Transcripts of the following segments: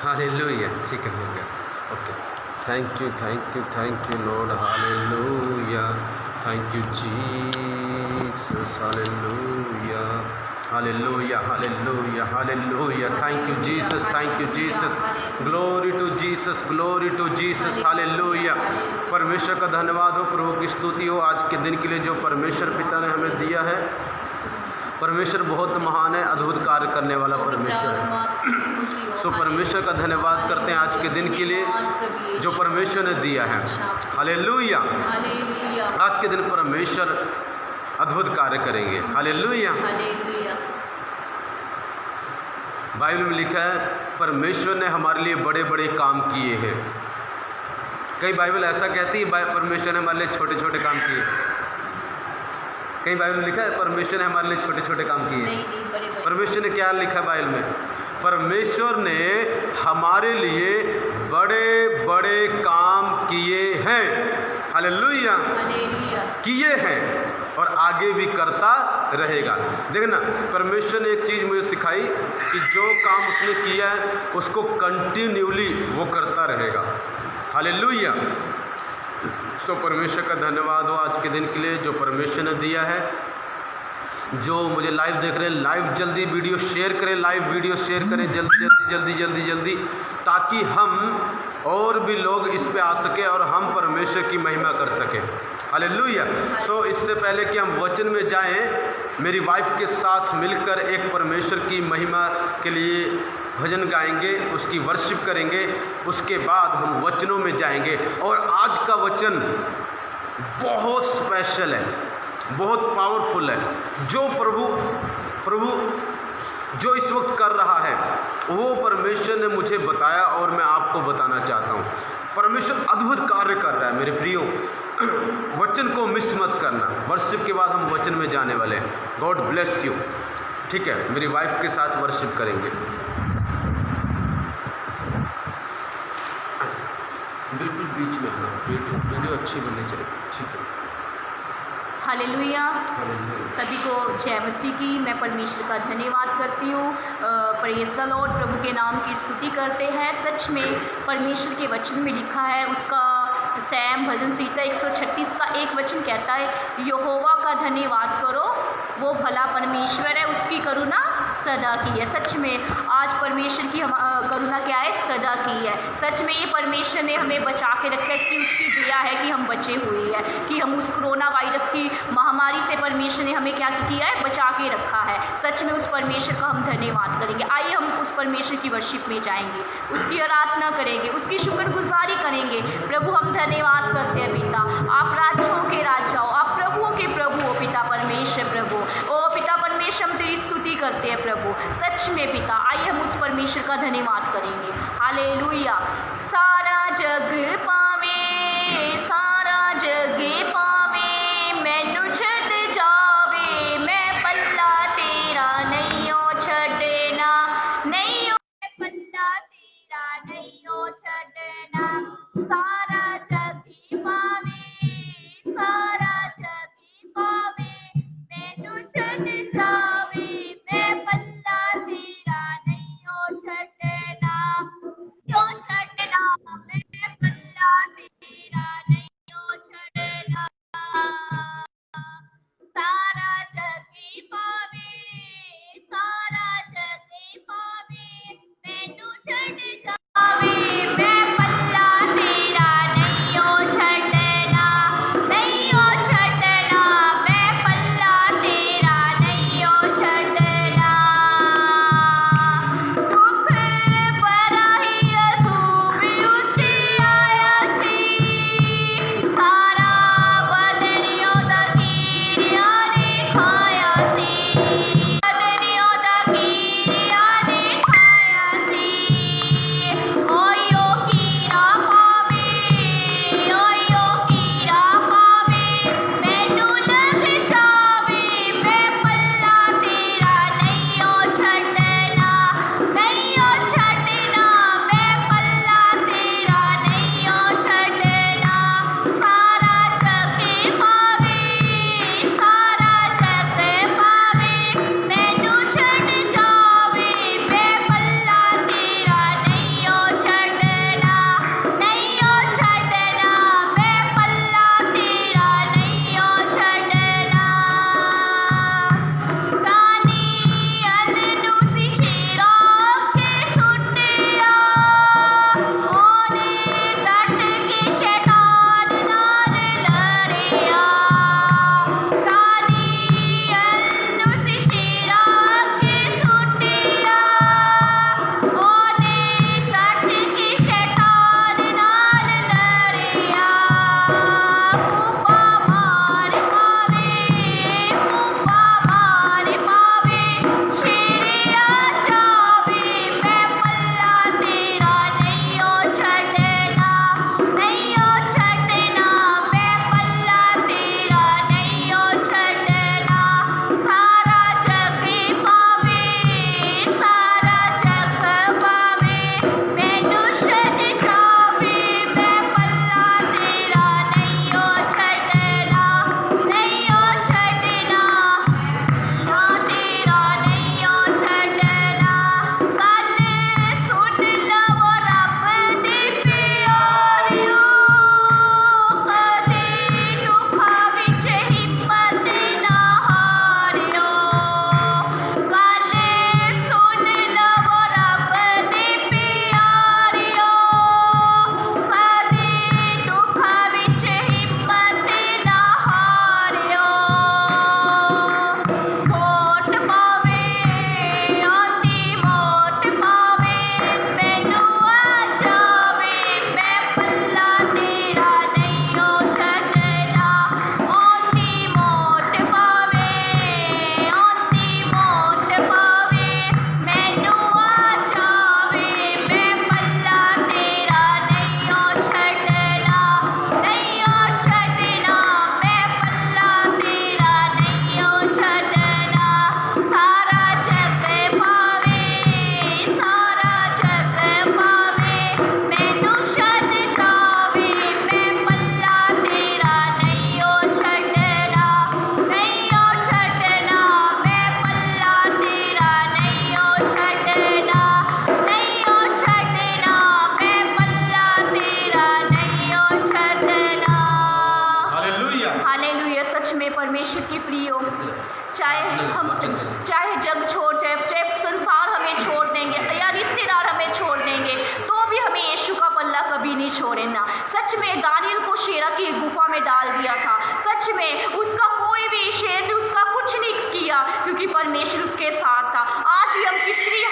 Hallelujah. ठीक है, हो गया। Okay, thank you Lord. Hallelujah, thank you Jesus. Hallelujah, hallelujah, hallelujah, hallelujah. Thank you Jesus. Glory to Jesus, glory to Jesus. Hallelujah. परमेश्वर का धन्यवाद हो, प्रभु की स्तुति हो आज के दिन के लिए जो परमेश्वर पिता ने हमें दिया है। परमेश्वर बहुत महान है, अद्भुत कार्य करने वाला परमेश्वर है। सो परमेश्वर का धन्यवाद करते हैं आज के दिन के लिए जो परमेश्वर ने दिया है। हालेलुया। आज के दिन परमेश्वर अद्भुत कार्य करेंगे। हालेलुया। बाइबल में लिखा है परमेश्वर ने हमारे लिए बड़े बड़े काम किए हैं। कई बाइबल ऐसा कहती है परमेश्वर ने हमारे लिए छोटे छोटे काम किए। कहीं बाइबल में लिखा है परमेश्वर ने हमारे लिए छोटे छोटे काम किए। परमेश्वर ने क्या लिखा है बाइबल में? परमेश्वर ने हमारे लिए बड़े बड़े काम किए हैं। हालेलुया, किए हैं और आगे भी करता रहेगा। देखना, परमेश्वर ने एक चीज़ मुझे सिखाई कि जो काम उसने किया है उसको कंटिन्यूली वो करता रहेगा। हालेलुया। तो परमेश्वर का धन्यवाद हो आज के दिन के लिए जो परमेश्वर ने दिया है। जो मुझे लाइव देख रहे हैं, लाइव जल्दी वीडियो शेयर करें, लाइव वीडियो शेयर करें जल्दी जल्दी जल्दी जल्दी जल्दी, ताकि हम और भी लोग इस पे आ सके और हम परमेश्वर की महिमा कर सकें। हालेलुया। सो इससे पहले कि हम वचन में जाएं, मेरी वाइफ के साथ मिलकर एक परमेश्वर की महिमा के लिए भजन गाएंगे, उसकी वर्शिप करेंगे। उसके बाद हम वचनों में जाएंगे और आज का वचन बहुत स्पेशल है, बहुत पावरफुल है। जो प्रभु जो इस वक्त कर रहा है वो परमेश्वर ने मुझे बताया और मैं आपको बताना चाहता हूँ। परमेश्वर अद्भुत कार्य कर रहा है मेरे प्रियो। वचन को मिस मत करना। वर्शिप के बाद हम वचन में जाने वाले हैं। God bless you. ठीक है, मेरी वाइफ के साथ वर्शिप करेंगे। बिल्कुल बीच में आना, वीडियो अच्छी बननी चाहिए। ठीक है। हालेलुया। सभी को जय मसीह की। मैं परमेश्वर का धन्यवाद करती हूँ। Praise the Lord. प्रभु के नाम की स्तुति करते हैं। सच में परमेश्वर के वचन में लिखा है, उसका सैम भजन संहिता 136 का एक वचन कहता है, यहोवा का धन्यवाद करो, वो भला परमेश्वर है, उसकी करुणा सदा की है। सच में आज परमेश्वर की करुणा क्या है? सदा की है। सच में ये परमेश्वर ने हमें बचा के रखा है कि उसकी दया है कि हम बचे हुए हैं, कि हम उस कोरोना वायरस की महामारी से परमेश्वर ने हमें क्या किया है? बचा के रखा है। सच में उस परमेश्वर का हम धन्यवाद करेंगे। आइए हम उस परमेश्वर की वर्शिप में जाएंगे, उसकी आराधना करेंगे, उसकी शुक्रगुजारी करेंगे। प्रभु हम धन्यवाद करते हैं पिता, आप राज्यों के राजा हो, आप प्रभुओं के प्रभु हो पिता परमेश्वर। प्रभु ओ पिता परमेश्वर हम तेरी स्तुति करते हैं प्रभु। सच में पिता आइए हम उस परमेश्वर का धन्यवाद करेंगे। हालेलुया। सारा जग पावे, सारा जग पावे, मैनू छड़ जावे, मैं पल्ला तेरा नहीं ओ छड़ना, नहीं ओ पल्ला तेरा नहीं ओ छड़ना। सारा जग पावे, सारा जग पावे, मैनू छड़ जावे, मैं पल्ला तेरा नहीं ओ छड़ना, तो छड़ना, मैं पल्ला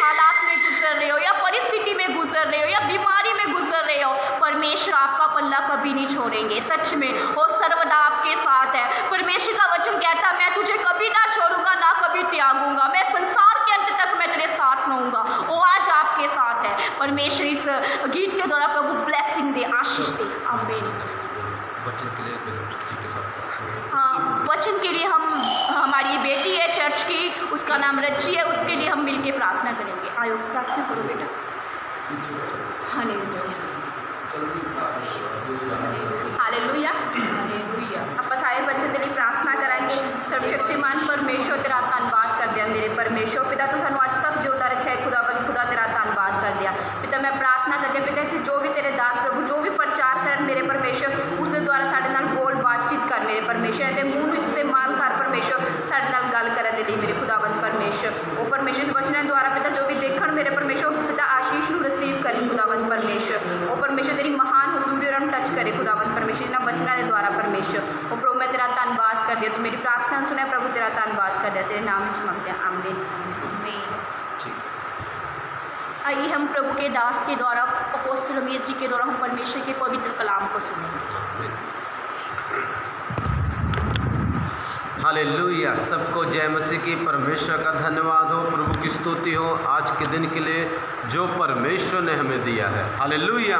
हालात में गुजर रहे हो या परिस्थिति में गुजर रहे हो या बीमारी में गुजर रहे हो, परमेश्वर आपका पल्ला कभी नहीं छोड़ेंगे। सच में वो सर्वदा आपके साथ है। परमेश्वर का वचन कहता है मैं तुझे कभी ना छोड़ूंगा ना कभी त्यागूंगा, मैं संसार के अंत तक मैं तेरे साथ रहूंगा। वो आज आपके साथ है। परमेश्वर इस गीत के द्वारा प्रभु ब्लेसिंग दे, आशीष दे। आमीन। वचन के लिए के साथ हाँ, वचन के लिए हम हमारी बेटी है चर्च की, उसका नाम रच्ची है, उसके लिए हम मिलके प्रार्थना करेंगे। आयो प्रार्थना करो बेटा। Hallelujah hallelujah hallelujah. ਆਪਾਂ ਸਾਰੇ ਬੱਚੇ ਤੇਰੀ ਪ੍ਰਾਰਥਨਾ ਕਰਾਂਗੇ। ਸਰਵਸ਼ਕਤੀਮਾਨ ਪਰਮੇਸ਼ਰ ਤੇਰਾ ਧੰਨਵਾਦ ਕਰਦੇ ਆ ਮੇਰੇ ਪਰਮੇਸ਼ਰ ਪਿਤਾ, ਤੂੰ ਸਾਨੂੰ ਅੱਜ ਤੱਕ ਜਿਉਂਦਾ ਰੱਖਿਆ ਹੈ। ਖੁਦਾ ਤੇਰਾ ਧੰਨਵਾਦ ਕਰਦੇ ਆ ਪਿਤਾ। ਮੈਂ ਪ੍ਰਾਰਥਨਾ ਕਰਦੀ ਹਾਂ ਪਿਤਾ ਕਿ ਜੋ ਵੀ ਤੇਰੇ ਦਾਸ ਪ੍ਰਭੂ ਜੋ ਵੀ ਪ੍ਰਚਾਰ ਕਰਨ ਮੇਰੇ ਪਰਮੇਸ਼ਰ, ਉਸ ਦੇ ਦੁਆਰਾ ਸਾਡੇ ਨਾਲ ਬੋਲ ਬਾਤਚੀਤ ਕਰ ਮੇਰੇ ਪਰਮੇਸ਼ਰ, ਇਹਦੇ ਮੂੰਹ ਨੂੰ ਇਸਤੇਮਾਲ ਕਰ ਪਰਮੇਸ਼ਰ ਸਾਡੇ ਨਾਲ ਗੱਲ ਕਰਨ ਦੇ ਲਈ ਮੇਰੇ ਖੁਦਾਵੰਦ ਪਰਮੇਸ਼ਰ। ਉਹ ਪਰਮੇਸ਼ਰ ਇਸ ਵਚਨਾਂ ਦੁਆਰਾ ਪਿਤਾ ਜੋ ਵੀ ਦੇਖਣ ਮੇਰੇ ਪਰਮੇਸ਼ਰ ਪਿਤਾ ਆਸ਼ੀਸ਼ ਨੂੰ ਰਿਸੀਵ ਕਰੀ ਖੁਦਾਵੰਦ ਪਰਮੇਸ਼ਰ। ਉਹ ਪਰਮੇਸ਼ਰ ਤੇਰੀ ਮਹਾਨ ਹਜ਼ੂਰੀ ਉਹਨਾਂ ਨੂੰ ਟੱਚ ਕਰੇ ਖੁਦਾਵੰਦ ਪਰਮੇਸ਼ਰ ਇਹਨਾਂ ਵਚਨਾਂ ਦੇ ਦੁਆਰਾ ਪਰਮੇਸ਼ਰ। ਉਹ ਪ੍ਰਭੂ ਮੈਂ ਤੇਰਾ ਧੰਨਵਾਦ ਕਰਦੀ ਹਾਂ, ਤੂੰ ਮੇਰੀ ਪ੍ਰਾਰਥਨਾ ਨੂੰ ਸੁਣਿਆ ਪ੍ਰਭੂ, ਤੇਰਾ ਧੰਨਵਾਦ ਕਰਦਾ ਤੇਰੇ नाम ਵਿੱਚ ਮੰਗਦੇ ਹਾਂ। आमीन आमीन। आइए हम प्रभु के दास के द्वारा अपोस्तल रमेश जी के द्वारा हम परमेश्वर के पवित्र कलाम को सुनेंगे। हालेलुया। सबको जय मसीह की। परमेश्वर का धन्यवाद हो, प्रभु की स्तुति हो आज के दिन के लिए जो परमेश्वर ने हमें दिया है। हालेलुया।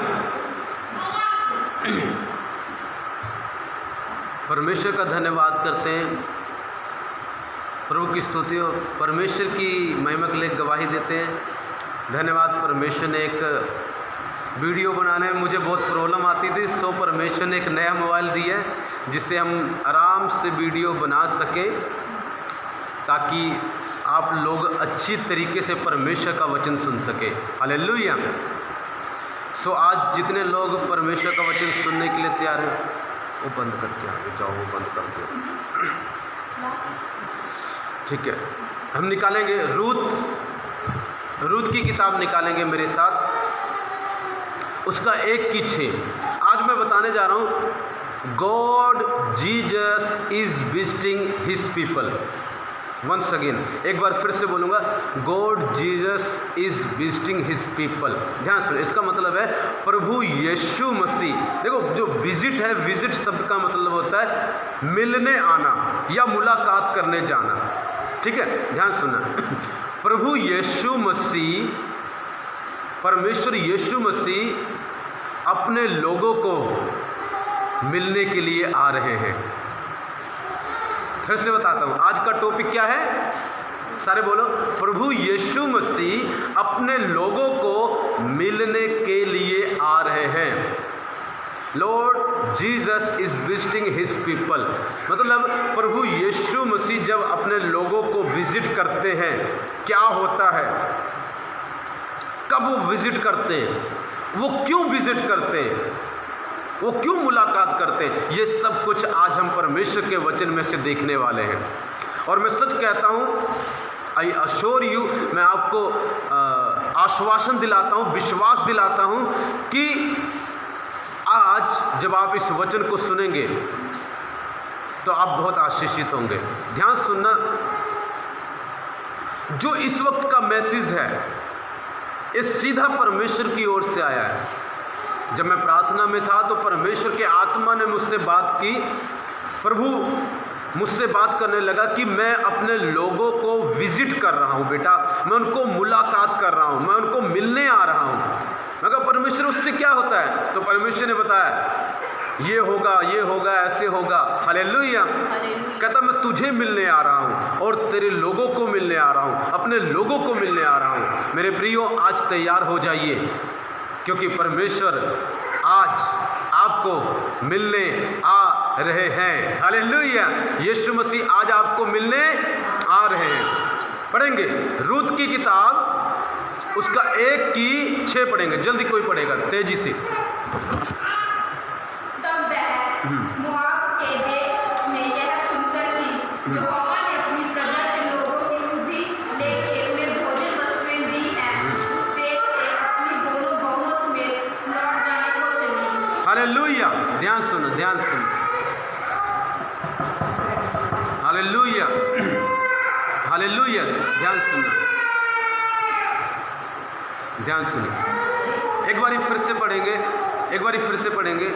परमेश्वर का धन्यवाद करते हैं, प्रभु की स्तुति हो, परमेश्वर की महिमा के लिए गवाही देते हैं। धन्यवाद। परमेश्वर ने एक वीडियो बनाने में मुझे बहुत प्रॉब्लम आती थी, सो परमेश्वर ने एक नया मोबाइल दिया है जिससे हम आराम से वीडियो बना सकें ताकि आप लोग अच्छी तरीके से परमेश्वर का वचन सुन सके। हालेलुया। सो आज जितने लोग परमेश्वर का वचन सुनने के लिए तैयार हैं वो बंद करके आगे जाओ, वो बंद कर दो। ठीक है, हम निकालेंगे रूत की किताब निकालेंगे मेरे साथ, उसका 1:6। आज मैं बताने जा रहा हूँ God Jesus is visiting his people. Once again, एक बार फिर से बोलूँगा, God Jesus is visiting his people. ध्यान सुनो, इसका मतलब है प्रभु यीशु मसीह। देखो जो विजिट है, विजिट शब्द का मतलब होता है मिलने आना या मुलाकात करने जाना। ठीक है, ध्यान सुनना। प्रभु यीशु मसीह, परमेश्वर यीशु मसीह अपने लोगों को मिलने के लिए आ रहे हैं। फिर से बताता हूँ, आज का टॉपिक क्या है? सारे बोलो, प्रभु यीशु मसीह अपने लोगों को मिलने के लिए आ रहे हैं। Lord Jesus is visiting his people, मतलब प्रभु यीशु मसीह जब अपने लोगों को विजिट करते हैं, क्या होता है, कब वो विजिट करते हैं, वो क्यों विजिट करते हैं, वो क्यों मुलाकात करते हैं, ये सब कुछ आज हम परमेश्वर के वचन में से देखने वाले हैं। और मैं सच कहता हूँ, आई अश्योर यू, मैं आपको आश्वासन दिलाता हूँ, विश्वास दिलाता हूँ कि आज जब आप इस वचन को सुनेंगे तो आप बहुत आशीषित होंगे। ध्यान सुनना, जो इस वक्त का मैसेज है ये सीधा परमेश्वर की ओर से आया है। जब मैं प्रार्थना में था तो परमेश्वर के आत्मा ने मुझसे बात की, प्रभु मुझसे बात करने लगा कि मैं अपने लोगों को विजिट कर रहा हूँ बेटा, मैं उनको मुलाकात कर रहा हूँ, मैं उनको मिलने आ रहा हूँ। मैं कहा परमेश्वर उससे क्या होता है? तो परमेश्वर ने बताया ये होगा, ऐसे होगा। हालेलुया। कहता मैं तुझे मिलने आ रहा हूँ और तेरे लोगों को मिलने आ रहा हूँ, अपने लोगों को मिलने आ रहा हूँ। मेरे प्रियो, आज तैयार हो जाइए क्योंकि परमेश्वर आज आपको मिलने आ रहे हैं। हालेलुया। यीशु मसीह आज आपको मिलने आ रहे हैं। पढ़ेंगे रूत की किताब, उसका 1:6 पढ़ेंगे। जल्दी कोई पढ़ेगा, तेजी से। तब वह मोआब के देश में यह सुनकर कि यहोवा ने अपनी प्रजा के लोगों की सुधि लेके उन्हें भोजन वस्तुएं दी हैं, उस देश से अपनी दोनों बहनों समेत लौट जाने को चली। हालेलुया। ध्यान सुनो, ध्यान सुनो। Hallelujah, hallelujah. ध्यान सुनो। ध्यान सुनिए, एक बारी फिर से पढ़ेंगे, एक बारी फिर से पढ़ेंगे।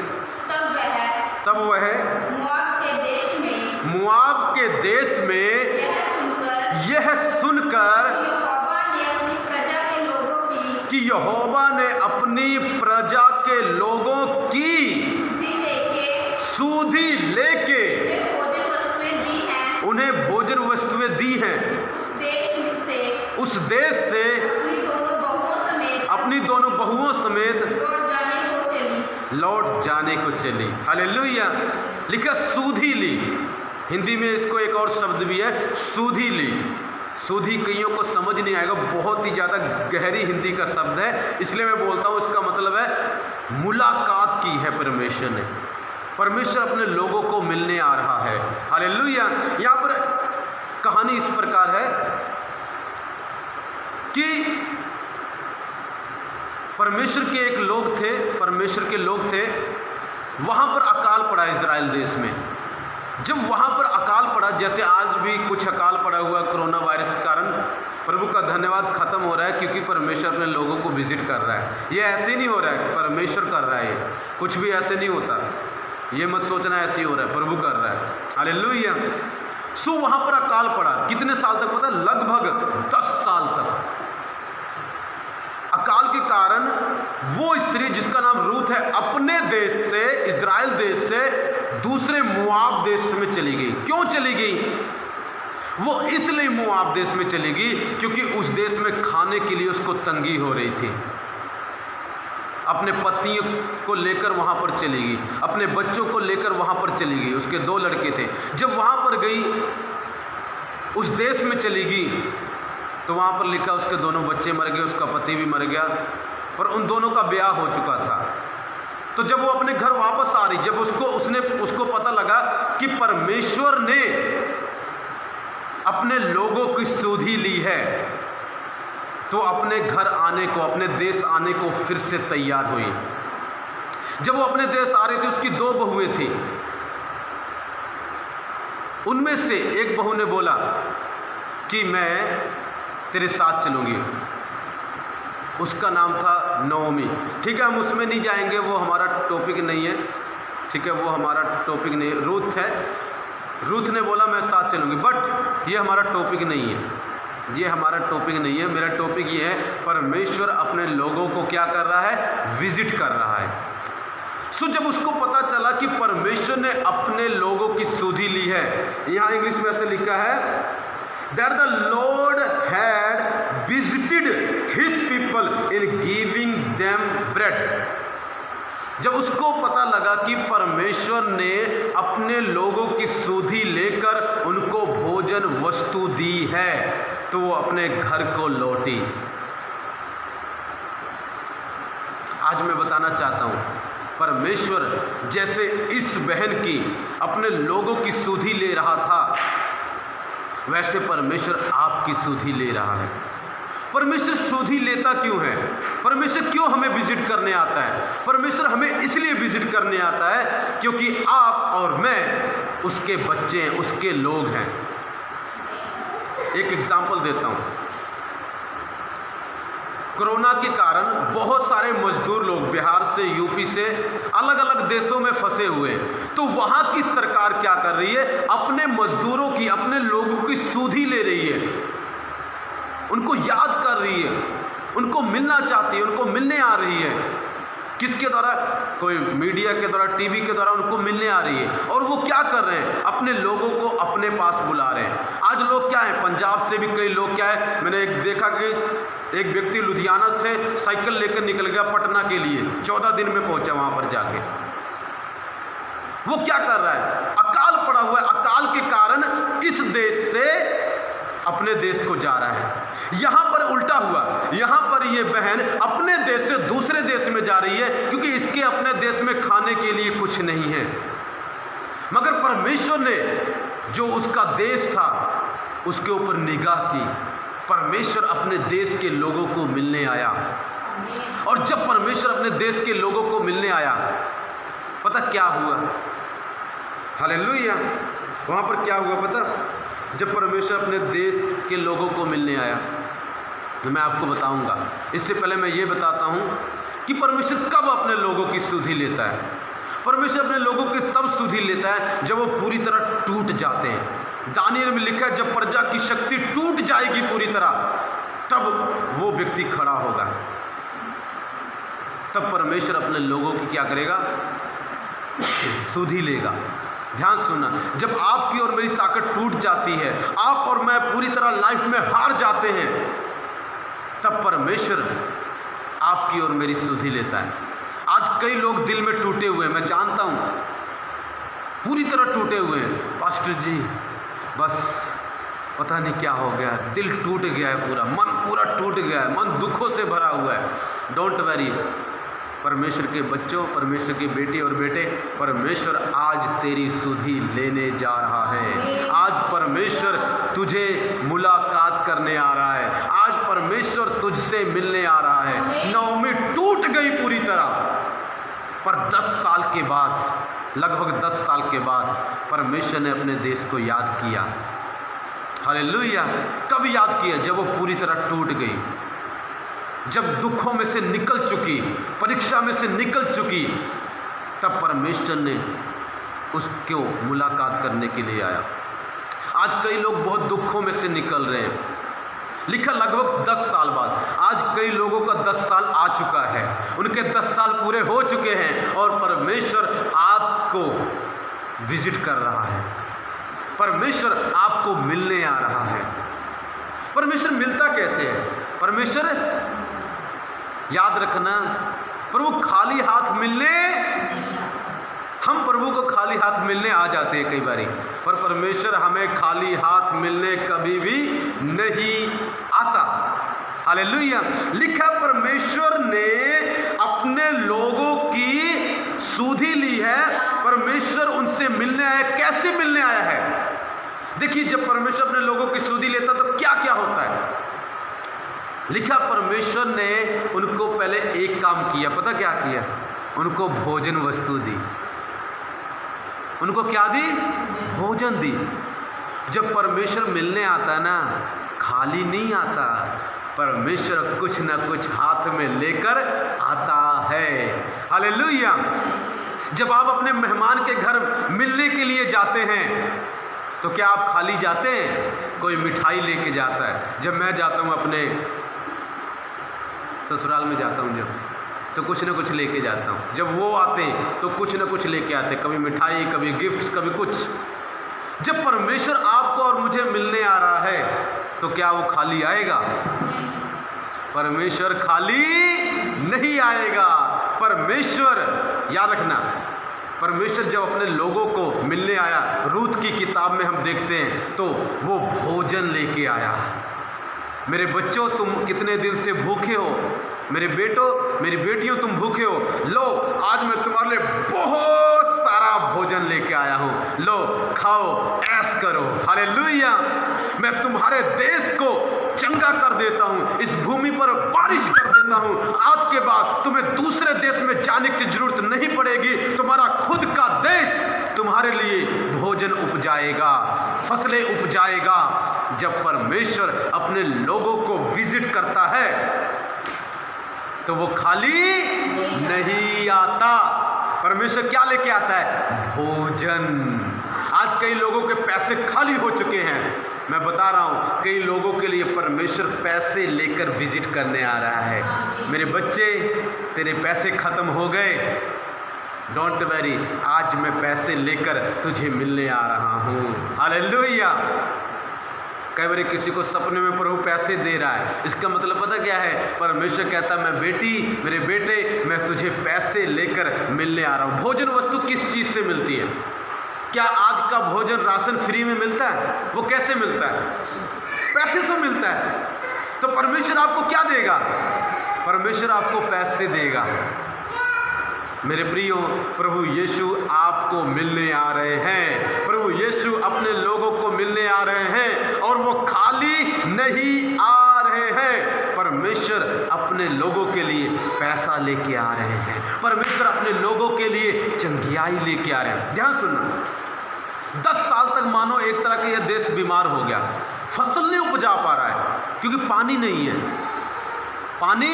तब वह मोआब के देश में यह सुनकर कि यहोवा ने अपनी प्रजा के लोगों की सुधि लेके उन्हें भोजन वस्तुएं दी हैं, उस देश से अपनी दोनों बहुओं समेत लौट जाने को चली। हालेलुया। लिखा सूधी ली, हिंदी में इसको एक और शब्द भी है सूधी ली। सूधी कईयों को समझ नहीं आएगा, बहुत ही ज़्यादा गहरी हिंदी का शब्द है, इसलिए मैं बोलता हूँ इसका मतलब है मुलाकात की है परमेश्वर ने। परमेश्वर अपने लोगों को मिलने आ रहा है। हालेलुया। यहाँ पर कहानी इस प्रकार है कि परमेश्वर के एक लोग थे, परमेश्वर के लोग थे, वहाँ पर अकाल पड़ा इजराइल देश में। जब वहाँ पर अकाल पड़ा, जैसे आज भी कुछ अकाल पड़ा हुआ कोरोना वायरस के कारण, प्रभु का धन्यवाद ख़त्म हो रहा है क्योंकि परमेश्वर अपने लोगों को विजिट कर रहा है। ये ऐसे नहीं हो रहा है, परमेश्वर कर रहा है, ये कुछ भी ऐसे नहीं होता, ये मत सोचना ऐसे ही हो रहा है, प्रभु कर रहा है। हालेलुया। सो वहाँ पर अकाल पड़ा, कितने साल तक पता? लगभग 10 साल तक। अकाल के कारण वो स्त्री जिसका नाम रूत है अपने देश से, इजराइल देश से दूसरे मोआब देश में चली गई। क्यों चली गई? वो इसलिए मोआब देश में चली गई क्योंकि उस देश में खाने के लिए उसको तंगी हो रही थी। अपने पत्नियों को लेकर वहाँ पर चली गई, अपने बच्चों को लेकर वहाँ पर चली गई। उसके 2 लड़के थे। जब वहाँ पर गई, उस देश में चली गई, तो वहाँ पर लिखा उसके दोनों बच्चे मर गए, उसका पति भी मर गया, और उन दोनों का ब्याह हो चुका था। तो जब वो अपने घर वापस आ रही, जब उसको पता लगा कि परमेश्वर ने अपने लोगों की सुधि ली है, तो अपने घर आने को, अपने देश आने को फिर से तैयार हुई। जब वो अपने देश आ रही थी, उसकी 2 बहुएं थी। उनमें से एक बहू ने बोला कि मैं तेरे साथ चलूंगी। उसका नाम था नओमी। ठीक है, हम उसमें नहीं जाएंगे, वो हमारा टॉपिक नहीं है। ठीक है, वो हमारा टॉपिक नहीं है। रूथ है, रूथ ने बोला मैं साथ चलूंगी, बट ये हमारा टॉपिक नहीं है, ये हमारा टॉपिक नहीं है। मेरा टॉपिक ये है, परमेश्वर अपने लोगों को क्या कर रहा है? विजिट कर रहा है। सो जब उसको पता चला कि परमेश्वर ने अपने लोगों की सुधि ली है, यहाँ इंग्लिश में ऐसे लिखा है that the Lord had visited his people in giving them bread। जब उसको पता लगा कि परमेश्वर ने अपने लोगों की सुधि लेकर उनको भोजन वस्तु दी है, तो वो अपने घर को लौटी। आज मैं बताना चाहता हूँ, परमेश्वर जैसे इस बहन की अपने लोगों की सुधि ले रहा था, वैसे परमेश्वर आपकी सुधि ले रहा है। परमेश्वर सुधि लेता क्यों है? परमेश्वर क्यों हमें विजिट करने आता है? परमेश्वर हमें इसलिए विजिट करने आता है क्योंकि आप और मैं उसके बच्चे हैं, उसके लोग हैं। एक एग्जाम्पल देता हूँ। कोरोना के कारण बहुत सारे मजदूर लोग बिहार से, यूपी से, अलग अलग देशों में फंसे हुए, तो वहाँ की सरकार क्या कर रही है? अपने मजदूरों की, अपने लोगों की सुधि ले रही है, उनको याद कर रही है, उनको मिलना चाहती है, उनको मिलने आ रही है। किसके द्वारा? कोई मीडिया के द्वारा, टीवी के द्वारा उनको मिलने आ रही है। और वो क्या कर रहे हैं? अपने लोगों को अपने पास बुला रहे हैं। आज लोग क्या है, पंजाब से भी कई लोग क्या है, मैंने देखा कि एक व्यक्ति लुधियाना से साइकिल लेकर निकल गया पटना के लिए, 14 दिन में पहुंचा वहां पर जाके। वो क्या कर रहा है? अकाल पड़ा हुआ है, अकाल के कारण इस देश से अपने देश को जा रहा है। यहां पर उल्टा हुआ, यहां पर ये बहन अपने देश से दूसरे देश में जा रही है क्योंकि इसके अपने देश में खाने के लिए कुछ नहीं है। मगर परमेश्वर ने जो उसका देश था उसके ऊपर निगाह की। परमेश्वर अपने देश के लोगों को मिलने आया, और जब परमेश्वर अपने देश के लोगों को मिलने आया, पता क्या हुआ? हालेलुया। वहां पर क्या हुआ पता? जब परमेश्वर अपने देश के लोगों को मिलने आया, तो मैं आपको बताऊंगा। इससे पहले मैं ये बताता हूँ कि परमेश्वर कब अपने लोगों की सुधि लेता है। परमेश्वर अपने लोगों की तब सुधि लेता है जब वो पूरी तरह टूट जाते हैं। दानियल में लिखा है जब प्रजा की शक्ति टूट जाएगी पूरी तरह, तब वो व्यक्ति खड़ा होगा। तब परमेश्वर अपने लोगों की क्या करेगा? सुधि लेगा। ध्यान सुनना, जब आपकी और मेरी ताकत टूट जाती है, आप और मैं पूरी तरह लाइफ में हार जाते हैं, तब परमेश्वर आपकी और मेरी सुधि लेता है। आज कई लोग दिल में टूटे हुए हैं, मैं जानता हूं, पूरी तरह टूटे हुए हैं। पास्टर जी बस पता नहीं क्या हो गया, दिल टूट गया है, पूरा मन पूरा टूट गया है, मन दुखों से भरा हुआ है। डोंट वरी, परमेश्वर के बच्चों, परमेश्वर की बेटी और बेटे, परमेश्वर आज तेरी सुधि लेने जा रहा है। आज परमेश्वर तुझे मुलाकात करने आ रहा है। आज परमेश्वर तुझसे मिलने आ रहा है। नौमी टूट गई पूरी तरह, पर 10 साल के बाद, लगभग 10 साल के बाद परमेश्वर ने अपने देश को याद किया। हालेलुया। कब याद किया? जब वो पूरी तरह टूट गई, जब दुखों में से निकल चुकी, परीक्षा में से निकल चुकी, तब परमेश्वर ने उसको मुलाकात करने के लिए आया। आज कई लोग बहुत दुखों में से निकल रहे हैं। लिखा लगभग 10 साल बाद। आज कई लोगों का 10 साल आ चुका है, उनके 10 साल पूरे हो चुके हैं और परमेश्वर आपको विजिट कर रहा है। परमेश्वर आपको मिलने आ रहा है। परमेश्वर मिलता कैसे है? परमेश्वर, याद रखना, प्रभु खाली हाथ मिलने, हम प्रभु को खाली हाथ मिलने आ जाते हैं कई बारी, पर परमेश्वर हमें खाली हाथ मिलने कभी भी नहीं आता। हालेलुया। लिखा परमेश्वर ने अपने लोगों की सुधि ली है। परमेश्वर उनसे मिलने आया। कैसे मिलने आया है? देखिए, जब परमेश्वर अपने लोगों की सुधि लेता तो क्या क्या होता है। लिखा परमेश्वर ने उनको पहले एक काम किया। पता क्या किया? उनको भोजन वस्तु दी। उनको क्या दी? भोजन दी। जब परमेश्वर मिलने आता है ना, खाली नहीं आता, परमेश्वर कुछ ना कुछ हाथ में लेकर आता है। हालेलुया। जब आप अपने मेहमान के घर मिलने के लिए जाते हैं तो क्या आप खाली जाते हैं? कोई मिठाई लेके जाता है। जब मैं जाता हूँ अपने ससुराल में जाता हूँ, जब तो कुछ ना कुछ लेके जाता हूँ। जब वो आते हैं तो कुछ ना कुछ लेके आते हैं, कभी मिठाई, कभी गिफ्ट्स, कभी कुछ। जब परमेश्वर आपको और मुझे मिलने आ रहा है तो क्या वो खाली आएगा? परमेश्वर खाली नहीं आएगा। परमेश्वर, याद रखना, परमेश्वर जब अपने लोगों को मिलने आया, रूत की किताब में हम देखते हैं तो वो भोजन लेके आया। मेरे बच्चों, तुम कितने दिन से भूखे हो? मेरे बेटों, मेरी बेटियों, तुम भूखे हो? लो, आज मैं तुम्हारे लिए बहुत सारा भोजन लेके आया हूँ। लो, खाओ, ऐश करो। हालेलुया। मैं तुम्हारे देश को चंगा कर देता हूँ, इस भूमि पर बारिश कर देता हूँ। आज के बाद तुम्हें दूसरे देश में जाने की जरूरत नहीं पड़ेगी। तुम्हारा खुद का देश तुम्हारे लिए भोजन उपजाएगा, फसलें उपजाएगा। जब परमेश्वर अपने लोगों को विजिट करता है तो वो खाली नहीं आता। परमेश्वर क्या लेके आता है? भोजन। आज कई लोगों के पैसे खाली हो चुके हैं। मैं बता रहा हूँ, कई लोगों के लिए परमेश्वर पैसे लेकर विजिट करने आ रहा है। मेरे बच्चे, तेरे पैसे खत्म हो गए, डोंट वरी, आज मैं पैसे लेकर तुझे मिलने आ रहा हूँ। हालेलुया। कई बार किसी को सपने में प्रभु पैसे दे रहा है, इसका मतलब पता क्या है? परमेश्वर कहता है, मैं बेटी, मेरे बेटे, मैं तुझे पैसे लेकर मिलने आ रहा हूँ। भोजन वस्तु किस चीज़ से मिलती है? क्या आज का भोजन राशन फ्री में मिलता है? वो कैसे मिलता है? पैसे से मिलता है। तो परमेश्वर आपको क्या देगा? परमेश्वर आपको पैसे देगा। मेरे प्रियो, प्रभु यीशु आपको मिलने आ रहे हैं। प्रभु यीशु अपने लोगों को मिलने आ रहे हैं और वो खाली नहीं आ रहे हैं। परमेश्वर अपने लोगों के लिए पैसा लेके आ रहे हैं। परमेश्वर अपने लोगों के लिए चंगियाई लेके आ रहे हैं। ध्यान सुनना, 10 साल तक मानो एक तरह के यह देश बीमार हो गया, फसल नहीं उपजा पा रहा है। क्योंकि पानी नहीं है, पानी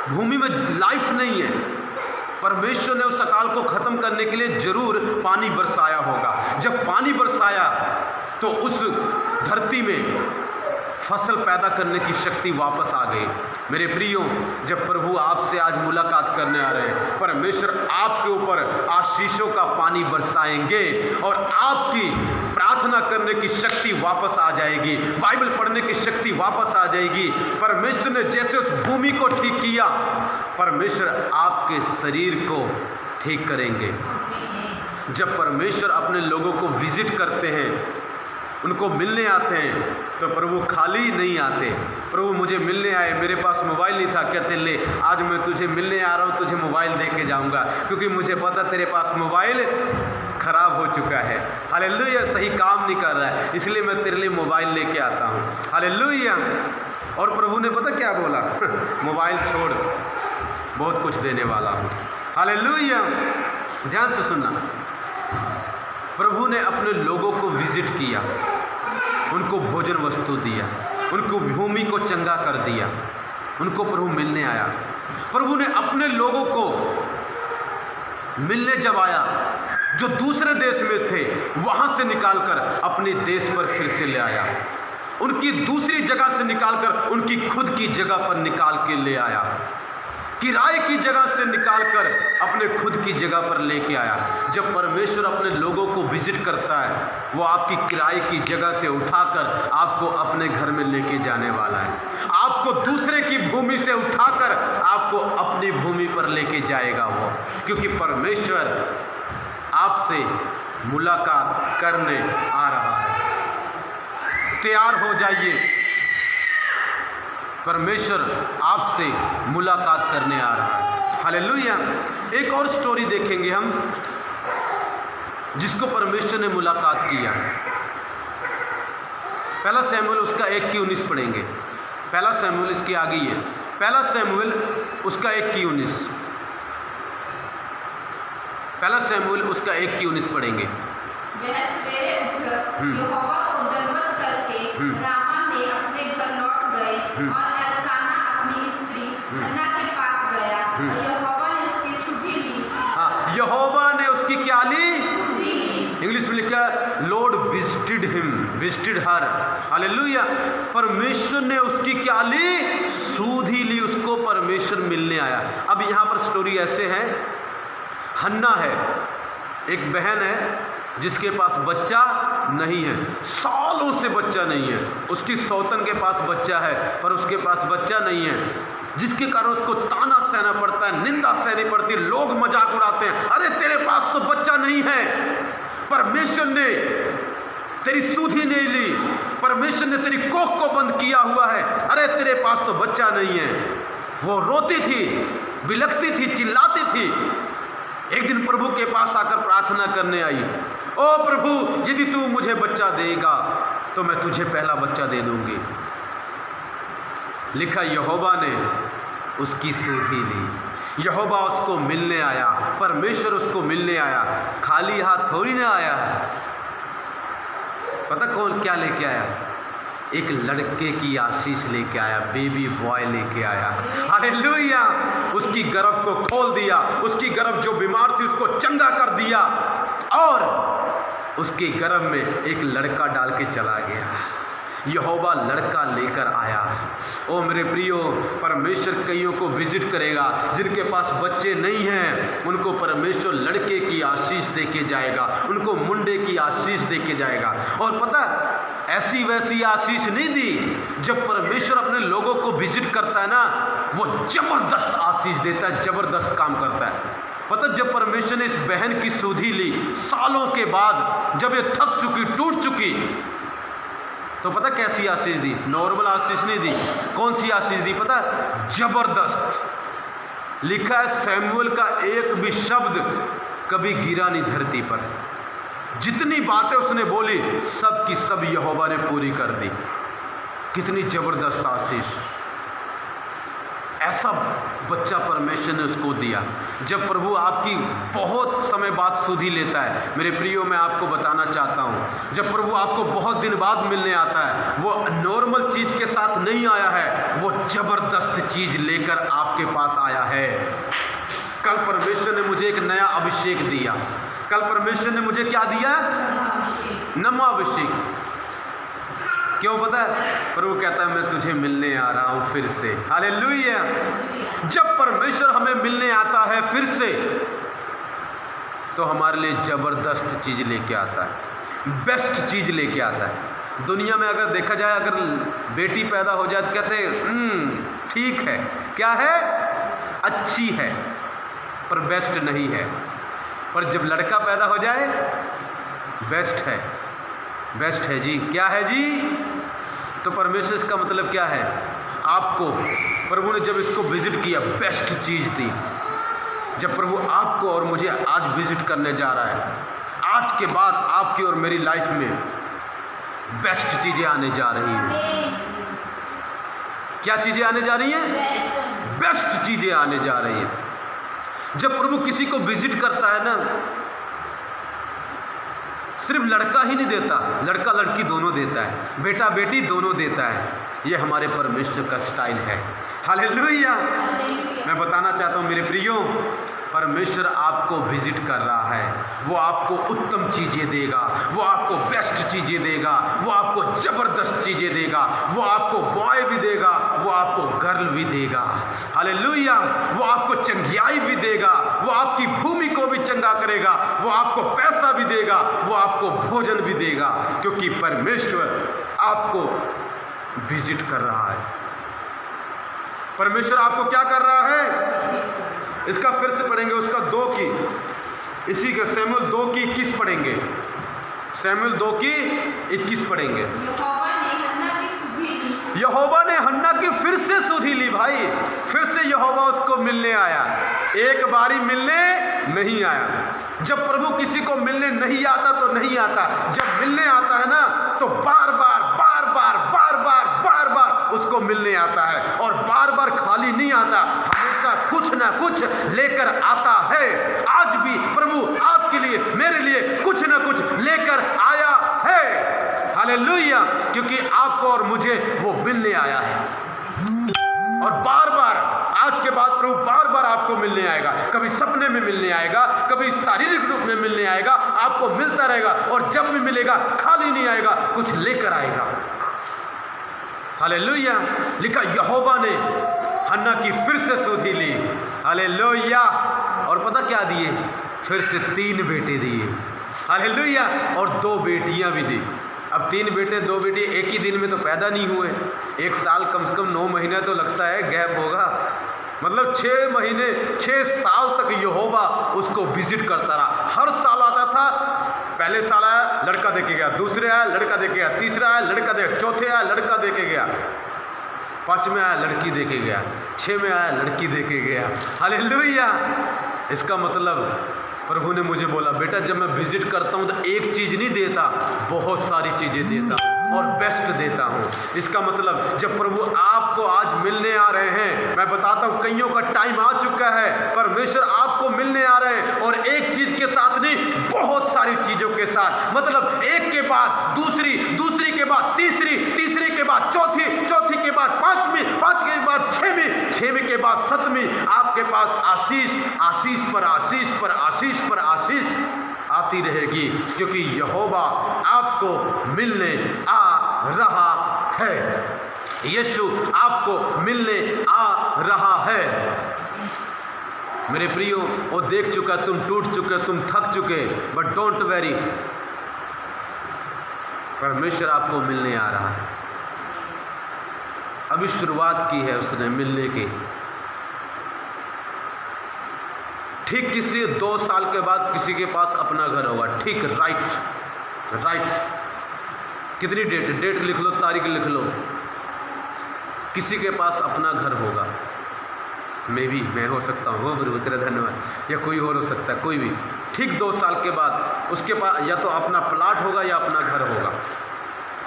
भूमि में लाइफ नहीं है। परमेश्वर ने उस अकाल को खत्म करने के लिए जरूर पानी बरसाया होगा। जब पानी बरसाया तो उस धरती में फसल पैदा करने की शक्ति वापस आ गई। मेरे प्रियो, जब प्रभु आपसे आज मुलाकात करने आ रहे हैं, परमेश्वर आपके ऊपर आशीषों का पानी बरसाएंगे और आपकी प्रार्थना करने की शक्ति वापस आ जाएगी, बाइबल पढ़ने की शक्ति वापस आ जाएगी। परमेश्वर ने जैसे उस भूमि को ठीक किया, परमेश्वर आपके शरीर को ठीक करेंगे। जब परमेश्वर अपने लोगों को विजिट करते हैं, उनको मिलने आते हैं, तो प्रभु खाली नहीं आते। प्रभु मुझे मिलने आए, मेरे पास मोबाइल नहीं था, कहते ले आज मैं तुझे मिलने आ रहा हूँ, तुझे मोबाइल दे के जाऊँगा, क्योंकि मुझे पता तेरे पास मोबाइल खराब हो चुका है। हालेलुया, सही काम नहीं कर रहा है, इसलिए मैं तेरे लिए मोबाइल लेके आता हूँ। हालेलुया। और प्रभु ने पता क्या बोला? मोबाइल छोड़, बहुत कुछ देने वाला हूँ। हालेलुया। ध्यान से सुनना, प्रभु ने अपने लोगों को विजिट किया, उनको भोजन वस्तु दिया, उनको भूमि को चंगा कर दिया, उनको प्रभु मिलने आया। प्रभु ने अपने लोगों को मिलने जब आया, जो दूसरे देश में थे वहाँ से निकालकर अपने देश पर फिर से ले आया, उनकी दूसरी जगह से निकालकर उनकी खुद की जगह पर निकाल के ले आया, किराए की जगह से निकालकर अपने खुद की जगह पर लेके आया। जब परमेश्वर अपने लोगों को विजिट करता है, वो आपकी किराए की जगह से उठाकर आपको अपने घर में लेके जाने वाला है। आपको दूसरे की भूमि से उठाकर आपको अपनी भूमि पर लेके जाएगा वो, क्योंकि परमेश्वर आपसे मुलाकात करने आ रहा है। तैयार हो जाइए, परमेश्वर आपसे मुलाकात करने आ रहा है। हालेलुया। एक और स्टोरी देखेंगे हम, जिसको परमेश्वर ने मुलाकात किया। पहला शमूएल उसका 1:19 पढ़ेंगे। पहला शमूएल इसके आगे ही है। पहला शमूएल उसका 1:19। पहला शमूएल उसका 1:19 पढ़ेंगे। वह सवेरे उठकर यहोवा को दंडवत करके रामा में अपने घर लौट गए और एल्काना अपनी स्त्री हन्ना के पास गया और यहोवा ने उसकी सुधि ली। हाँ, यहोवा ने उसकी क्या ली? सुधि ली। इंग्लिश में लिखा लॉर्ड विजिटेड हिम, विजिटेड हर। हालेलुया। परमेश्वर ने उसकी क्या ली? सुधि ली। उसको परमेश्वर मिलने आया। अब यहाँ पर स्टोरी ऐसे है, हन्ना है, एक बहन है जिसके पास बच्चा नहीं है, सालों से बच्चा नहीं है। उसकी सौतन के पास बच्चा है पर उसके पास बच्चा नहीं है, जिसके कारण उसको ताना सहना पड़ता है, निंदा सहनी पड़ती है, लोग मजाक उड़ाते हैं, अरे तेरे पास तो बच्चा नहीं है। परमेश्वर ने तेरी सुधि नहीं ली, परमेश्वर ने तेरी कोख को बंद किया हुआ है, अरे तेरे पास तो बच्चा नहीं है। वो रोती थी, बिलखती थी, चिल्लाती थी। एक दिन प्रभु के पास आकर प्रार्थना करने आई, ओ प्रभु यदि तू मुझे बच्चा देगा तो मैं तुझे पहला बच्चा दे दूंगी। लिखा यहोवा ने उसकी सुधि ली। यहोवा उसको मिलने आया, परमेश्वर उसको मिलने आया, खाली हाथ थोड़ी ना आया। पता कौन क्या लेके आया? एक लड़के की आशीष लेके आया, बेबी बॉय लेके आया। हालेलुया। उसकी गर्भ को खोल दिया, उसकी गर्भ जो बीमार थी उसको चंगा कर दिया और उसके गर्भ में एक लड़का डाल के चला गया। यहोवा लड़का लेकर आया। ओ मेरे प्रियो, परमेश्वर कईयों को विजिट करेगा, जिनके पास बच्चे नहीं हैं उनको परमेश्वर लड़के की आशीष दे के जाएगा, उनको मुंडे की आशीष दे के जाएगा। और पता ऐसी वैसी आशीष नहीं दी। जब परमेश्वर अपने लोगों को विजिट करता है ना, वो जबरदस्त आशीष देता है, जबरदस्त काम करता है। पता जब परमेश्वर ने इस बहन की सुधि ली सालों के बाद, जब ये थक चुकी, टूट चुकी, तो पता कैसी आशीष दी? नॉर्मल आशीष नहीं दी। कौन सी आशीष दी पता? जबरदस्त। लिखा है शमूएल का एक भी शब्द कभी गिरा नहीं धरती पर। जितनी बातें उसने बोली सब की सब यहोवा ने पूरी कर दी। कितनी जबरदस्त आशीष। ऐसा बच्चा परमेश्वर ने उसको दिया। जब प्रभु आपकी बहुत समय बाद सुधि लेता है, मेरे प्रियो मैं आपको बताना चाहता हूँ, जब प्रभु आपको बहुत दिन बाद मिलने आता है, वो नॉर्मल चीज़ के साथ नहीं आया है, वो ज़बरदस्त चीज़ लेकर आपके पास आया है। कल परमेश्वर ने मुझे एक नया अभिषेक दिया। कल परमेश्वर ने मुझे क्या दिया? नवा अभिषेक। क्यों पता है? प्रभु कहता है मैं तुझे मिलने आ रहा हूं फिर से। हालेलुया। जब परमेश्वर हमें मिलने आता है फिर से, तो हमारे लिए जबरदस्त चीज लेके आता है, बेस्ट चीज लेके आता है। दुनिया में अगर देखा जाए, अगर बेटी पैदा हो जाए तो कहते हैं ठीक है, क्या है, अच्छी है, पर बेस्ट नहीं है। पर जब लड़का पैदा हो जाए, बेस्ट है, बेस्ट है जी। क्या है जी? तो परमेश्वर इसका मतलब क्या है? आपको प्रभु ने जब इसको विजिट किया, बेस्ट चीज़ दी। जब प्रभु आपको और मुझे आज विजिट करने जा रहा है, आज के बाद आपकी और मेरी लाइफ में बेस्ट चीज़ें आने जा रही हैं। क्या चीज़ें आने जा रही हैं? बेस्ट चीज़ें आने जा रही हैं। जब प्रभु किसी को विजिट करता है ना, सिर्फ लड़का ही नहीं देता, लड़का लड़की दोनों देता है, बेटा बेटी दोनों देता है। ये हमारे परमेश्वर का स्टाइल है। हालेलुया। मैं बताना चाहता हूँ मेरे प्रियो, परमेश्वर आपको विजिट कर रहा है। वो आपको उत्तम चीज़ें देगा, वो आपको बेस्ट चीज़ें देगा, वो आपको ज़बरदस्त चीज़ें देगा, वो आपको बॉय भी देगा, वो आपको गर्ल भी देगा। हालेलुया। वो आपको चंगियाई भी देगा, वो आपकी भूमि को भी चंगा करेगा, वो आपको पैसा भी देगा, वो आपको भोजन भी देगा, क्योंकि परमेश्वर आपको विजिट कर रहा है। परमेश्वर आपको क्या कर रहा है? इसका फिर से पढ़ेंगे, उसका 2 की, इसी के शमूएल 2 की 21 पढ़ेंगे। शमूएल 2 की 21 पढ़ेंगे। यहोवा ने हन्ना की फिर से सुधि ली। भाई फिर से यहोवा उसको मिलने आया, एक बारी मिलने नहीं आया। जब प्रभु किसी को मिलने नहीं आता तो नहीं आता, जब मिलने आता है ना तो बार बार बार बार बार बार बार बार उसको मिलने आता है, और बार बार खाली नहीं आता, हमेशा कुछ ना कुछ लेकर आता है। आज भी प्रभु आपके लिए, मेरे लिए कुछ ना कुछ लेकर आया है। हालेलुया। क्योंकि आपको और मुझे वो मिलने आया है, और बार बार आज के बाद प्रभु बार बार आपको मिलने आएगा। कभी सपने में मिलने आएगा, कभी शारीरिक रूप में मिलने आएगा, आपको मिलता रहेगा, और जब भी मिलेगा खाली नहीं आएगा, कुछ लेकर आएगा। हालेलुया। लिखा यहोवा ने हन्ना की फिर से सुधि ली। हालेलुया। और पता क्या दिए? फिर से 3 बेटे दिए। हालेलुया। और 2 बेटियां भी दी। अब 3 बेटे 2 बेटी एक ही दिन में तो पैदा नहीं हुए, 1 साल कम से कम 9 महीने तो लगता है गैप होगा। मतलब 6 महीने 6 साल तक यहोवा उसको विजिट करता रहा। हर साल आता था, पहले साल आया लड़का देके गया, दूसरे आया लड़का देके गया, तीसरा आया लड़का दे, चौथे आया लड़का देके गया, 5 में आया लड़की देके गया, 6 में आया लड़की देके गया। हालेलुया। इसका मतलब प्रभु ने मुझे बोला, बेटा जब मैं विजिट करता हूँ तो एक चीज़ नहीं देता, बहुत सारी चीज़ें देता और बेस्ट देता हूँ। इसका मतलब जब प्रभु आपको आज मिलने आ रहे हैं, मैं बताता हूँ कईयों का टाइम आ चुका है, परमेश्वर आपको मिलने आ रहे हैं, और एक चीज़ के साथ नहीं, बहुत सारी चीज़ों के साथ। मतलब एक के बाद दूसरी, दूसरी के बाद तीसरी, तीसरी के बाद चौथी, चौथी के बाद 5वीं, 5 के बाद 6वीं, 6वीं के बाद 7वीं। आपके पास आशीष, आशीष पर आशीष पर आशीष पर आशीष आती रहेगी, क्योंकि यहोवा आपको मिलने आ रहा है। यीशु आपको मिलने आ रहा है। मेरे प्रियो, वो देख चुका, तुम टूट चुके, तुम थक चुके, बट डोंट वेरी, परमेश्वर आपको मिलने आ रहा है। अभी शुरुआत की है उसने मिलने की। ठीक किसी 2 साल के बाद किसी के पास अपना घर होगा। ठीक, राइट। कितनी डेट लिख लो, तारीख लिख लो, किसी के पास अपना घर होगा। मैं हो सकता हूँ, प्रभु तेरा धन्यवाद, या कोई और हो सकता है, कोई भी। ठीक 2 साल के बाद उसके पास या तो अपना प्लाट होगा या अपना घर होगा।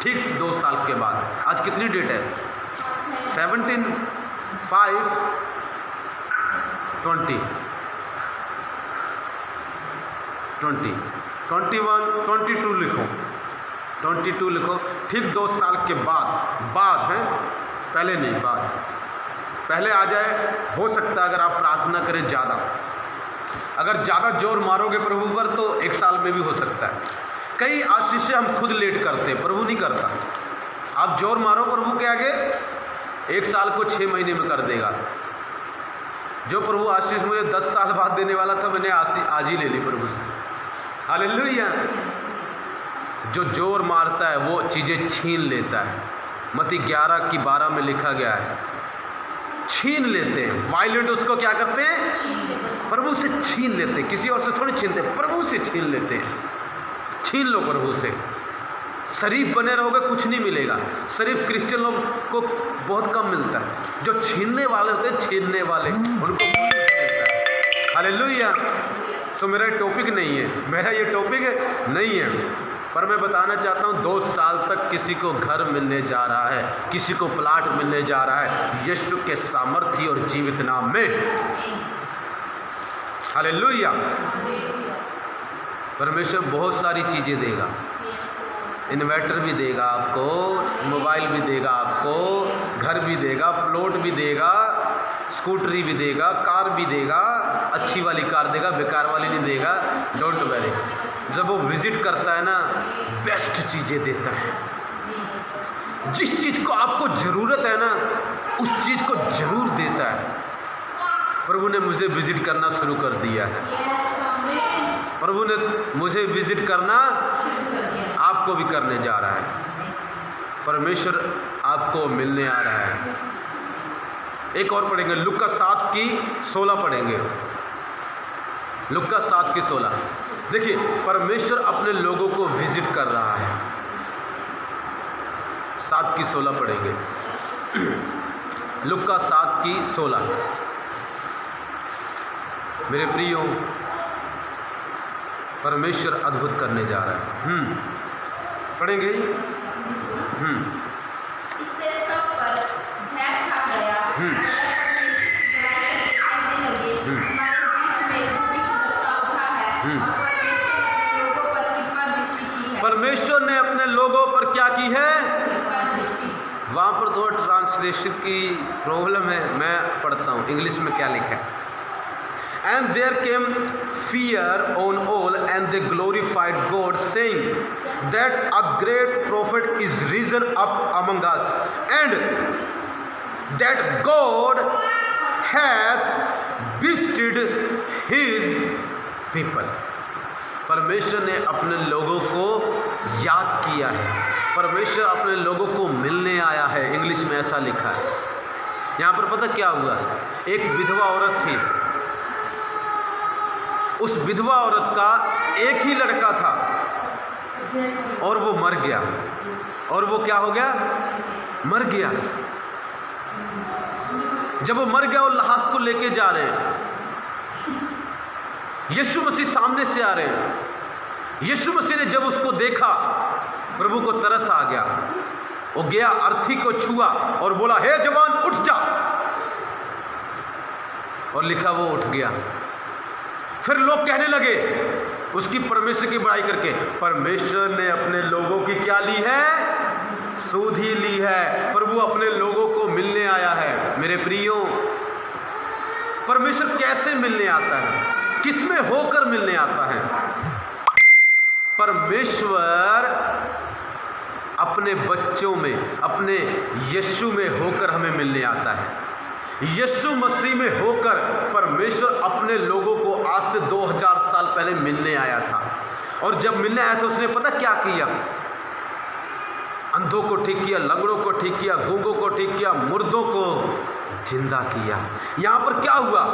ठीक 2 साल के बाद। आज कितनी डेट है? 17। 5:20, 20, 21, 22 लिखो, 22 लिखो। ठीक 2 साल के बाद है, पहले नहीं, बाद। पहले आ जाए हो सकता है, अगर आप प्रार्थना करें ज़्यादा, अगर ज़्यादा जोर मारोगे प्रभु पर तो 1 साल में भी हो सकता है। कई आशीषें हम खुद लेट करते हैं, प्रभु नहीं करता। आप जोर मारो प्रभु के आगे, 1 साल को 6 महीने में कर देगा। जो प्रभु आशीष मुझे 10 साल बाद देने वाला था, मैंने आज ही ले ली प्रभु से। हालेलुया। जो जोर मारता है वो चीज़ें छीन लेता है। मत्ती 11:12 में लिखा गया है, छीन लेते हैं। वायलेंट उसको क्या करते हैं? प्रभु से छीन लेते हैं। किसी और से थोड़ी छीनते हैं, प्रभु से छीन लेते हैं। छीन लो प्रभु से। शरीफ बने रहोगे कुछ नहीं मिलेगा। शरीफ क्रिश्चियन लोग को बहुत कम मिलता है। जो छीनने वाले होते हैं, छीनने वाले, उनको बहुत कुछ मिलता है। हालेलुया। सो मेरा ये टॉपिक नहीं है, मेरा ये टॉपिक नहीं है, पर मैं बताना चाहता हूँ 2 साल तक किसी को घर मिलने जा रहा है, किसी को प्लाट मिलने जा रहा है, यीशु के सामर्थ्य और जीवित नाम में। हालेलुया। परमेश्वर बहुत सारी चीज़ें देगा। इन्वर्टर भी देगा आपको, मोबाइल भी देगा आपको, घर भी देगा, प्लॉट भी देगा, स्कूटरी भी देगा, कार भी देगा। अच्छी वाली कार देगा, बेकार वाली नहीं देगा। Don't worry. जब वो विजिट करता है ना, बेस्ट चीज़ें देता है। जिस चीज़ को आपको ज़रूरत है ना, उस चीज़ को ज़रूर देता है। प्रभु ने मुझे विजिट करना शुरू कर दिया है। प्रभु ने मुझे विजिट करना आपको भी करने जा रहा है। परमेश्वर आपको मिलने आ रहा है। एक और पढ़ेंगे, लूका 7:16 पढ़ेंगे। लूका 7:16। देखिए, परमेश्वर अपने लोगों को विजिट कर रहा है। 7:16 पढ़ेंगे। लूका 7:16। मेरे प्रियो, परमेश्वर अद्भुत करने जा रहा है। पढ़ेंगे। इससे सब पर भय छा गया। परमेश्वर ने अपने लोगों पर क्या की है? वहाँ पर तो ट्रांसलेशन की प्रॉब्लम है, मैं पढ़ता हूँ इंग्लिश में क्या लिखा है। And there came fear on all, and they glorified God, saying that a great prophet is risen up among us, and that God hath visited his people. परमेश्वर ने अपने लोगों को याद किया है। परमेश्वर अपने लोगों को मिलने आया है। इंग्लिश में ऐसा लिखा है। यहाँ पर पता क्या हुआ? एक विधवा औरत थी। उस विधवा औरत का एक ही लड़का था और वो मर गया। और वो क्या हो गया? मर गया। जब वो मर गया और लाश को लेके जा रहे हैं, यीशु मसीह सामने से आ रहे हैं। यीशु मसीह ने जब उसको देखा, प्रभु को तरस आ गया। वो गया, अर्थी को छुआ और बोला, हे जवान उठ जा। और लिखा वो उठ गया। फिर लोग कहने लगे उसकी परमेश्वर की बड़ाई करके, परमेश्वर ने अपने लोगों की क्या ली है? सूध ही ली है। प्रभु अपने लोगों को मिलने आया है। मेरे प्रियो, परमेश्वर कैसे मिलने आता है? किसमें होकर मिलने आता है? परमेश्वर अपने बच्चों में, अपने यीशु में होकर हमें मिलने आता है। यीशु मसीह में होकर परमेश्वर अपने लोगों को आज से 2000 साल पहले मिलने आया था। और जब मिलने आया था, उसने पता क्या किया? अंधों को ठीक किया, लंगड़ों को ठीक किया, गूंगों को ठीक किया, मुर्दों को जिंदा किया। यहाँ पर क्या हुआ?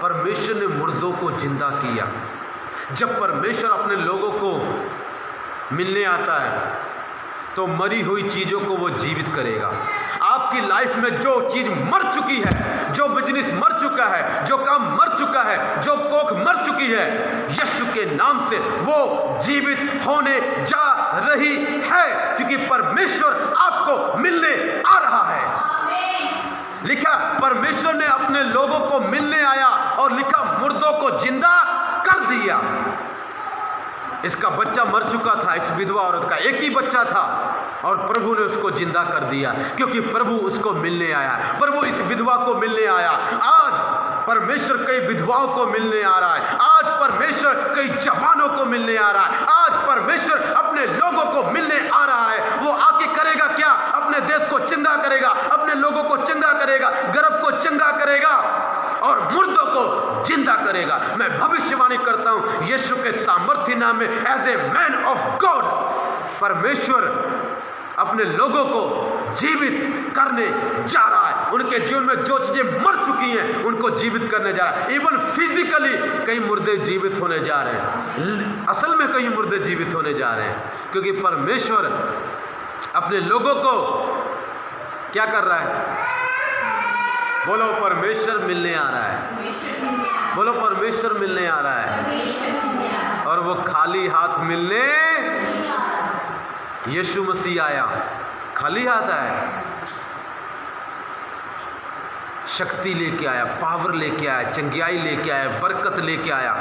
परमेश्वर ने मुर्दों को जिंदा किया। जब परमेश्वर अपने लोगों को मिलने आता है तो मरी हुई चीज़ों को वो जीवित करेगा। आपकी लाइफ में जो चीज़ मर चुकी है, जो बिजनेस मर चुका है, जो काम मर चुका है, जो कोख मर चुकी है, यीशु के नाम से वो जीवित होने जा रही है, क्योंकि परमेश्वर आपको मिलने आ रहा है। लिखा, परमेश्वर ने अपने लोगों को मिलने आया और लिखा मुर्दों को जिंदा कर दिया। इसका बच्चा मर चुका था, इस विधवा औरत का एक ही बच्चा था, और प्रभु ने उसको जिंदा कर दिया, क्योंकि प्रभु उसको मिलने आया। प्रभु इस विधवा को मिलने आया। आज परमेश्वर कई विधवाओं को मिलने आ रहा है। आज परमेश्वर कई जवानों को मिलने आ रहा है। आज परमेश्वर अपने लोगों को मिलने आ रहा है। वो आके करेगा क्या? अपने देश को चंगा करेगा, अपने लोगों को चंगा करेगा, गर्भ को चंगा करेगा और मुर्दों को जिंदा करेगा। मैं भविष्यवाणी करता हूं यीशु के सामर्थ्य नाम में, as a man of God, परमेश्वर अपने लोगों को जीवित करने जा रहा है। उनके जीवन में जो चीजें मर चुकी हैं उनको जीवित करने जा रहा है। इवन फिजिकली कई मुर्दे जीवित होने जा रहे हैं। असल में कई मुर्दे जीवित होने जा रहे हैं, क्योंकि परमेश्वर अपने लोगों को क्या कर रहा है? बोलो, परमेश्वर मिलने आ रहा है। बोलो, परमेश्वर मिलने आ रहा है। और वो खाली हाथ मिलने, यीशु मसीह आया, खाली हाथ आया, शक्ति लेके आया, पावर लेके आया, चंगियाई लेके आया, बरकत लेके आया,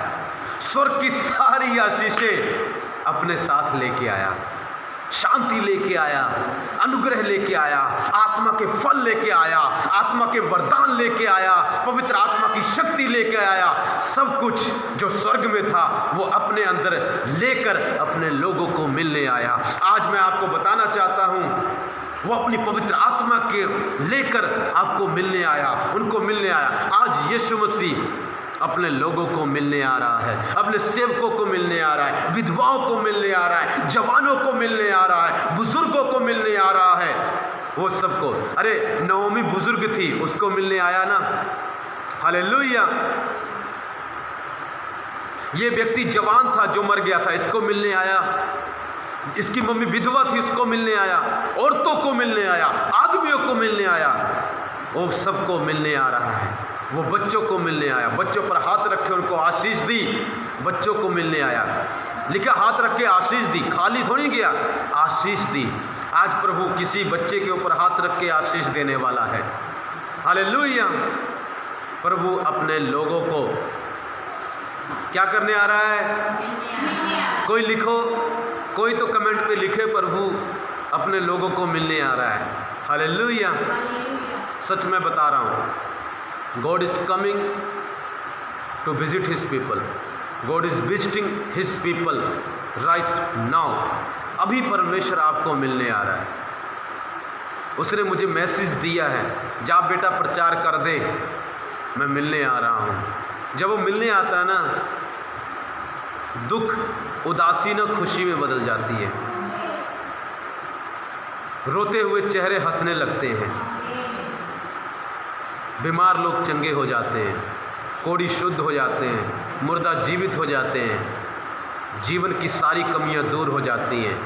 स्वर्ग की सारी आशीषें अपने साथ लेके आया, शांति लेके आया, अनुग्रह लेके आया, आत्मा के फल लेके आया, आत्मा के वरदान लेके आया, पवित्र आत्मा की शक्ति लेके आया। सब कुछ जो स्वर्ग में था वो अपने अंदर लेकर अपने लोगों को मिलने आया। आज मैं आपको बताना चाहता हूं, वो अपनी पवित्र आत्मा के लेकर आपको मिलने आया, उनको मिलने आया। आज यीशु मसीह अपने लोगों को मिलने आ रहा है, अपने सेवकों को मिलने आ रहा है, विधवाओं को मिलने आ रहा है, जवानों को मिलने आ रहा है, बुजुर्गों को मिलने आ रहा है, वो सबको। अरे नओमी बुजुर्ग थी, उसको मिलने आया ना, हालेलुया। ये व्यक्ति जवान था जो मर गया था, इसको मिलने आया। इसकी मम्मी विधवा थी, उसको मिलने आया। औरतों को मिलने आया, आदमियों को मिलने आया, वो सबको मिलने आ रहा है। वो बच्चों को मिलने आया, बच्चों पर हाथ रखे उनको आशीष दी, बच्चों को मिलने आया। लिखा हाथ रख के आशीष दी, खाली थोड़ी गया, आशीष दी। आज प्रभु किसी बच्चे के ऊपर हाथ रख के आशीष देने वाला है। हालेलुया। प्रभु अपने लोगों को क्या करने आ रहा है? कोई लिखो, कोई तो कमेंट पे लिखे, प्रभु अपने लोगों को मिलने आ रहा है। हालेलुया। सच में बता रहा हूँ, God is coming to visit His people. God is visiting His people right now. अभी परमेश्वर आपको मिलने आ रहा है। उसने मुझे मैसेज दिया है, जा बेटा प्रचार कर दे, मैं मिलने आ रहा हूँ। जब वो मिलने आता है ना, दुख उदासी न खुशी में बदल जाती है, रोते हुए चेहरे हंसने लगते हैं, बीमार लोग चंगे हो जाते हैं, कोढ़ी शुद्ध हो जाते हैं, मुर्दा जीवित हो जाते हैं, जीवन की सारी कमियां दूर हो जाती हैं,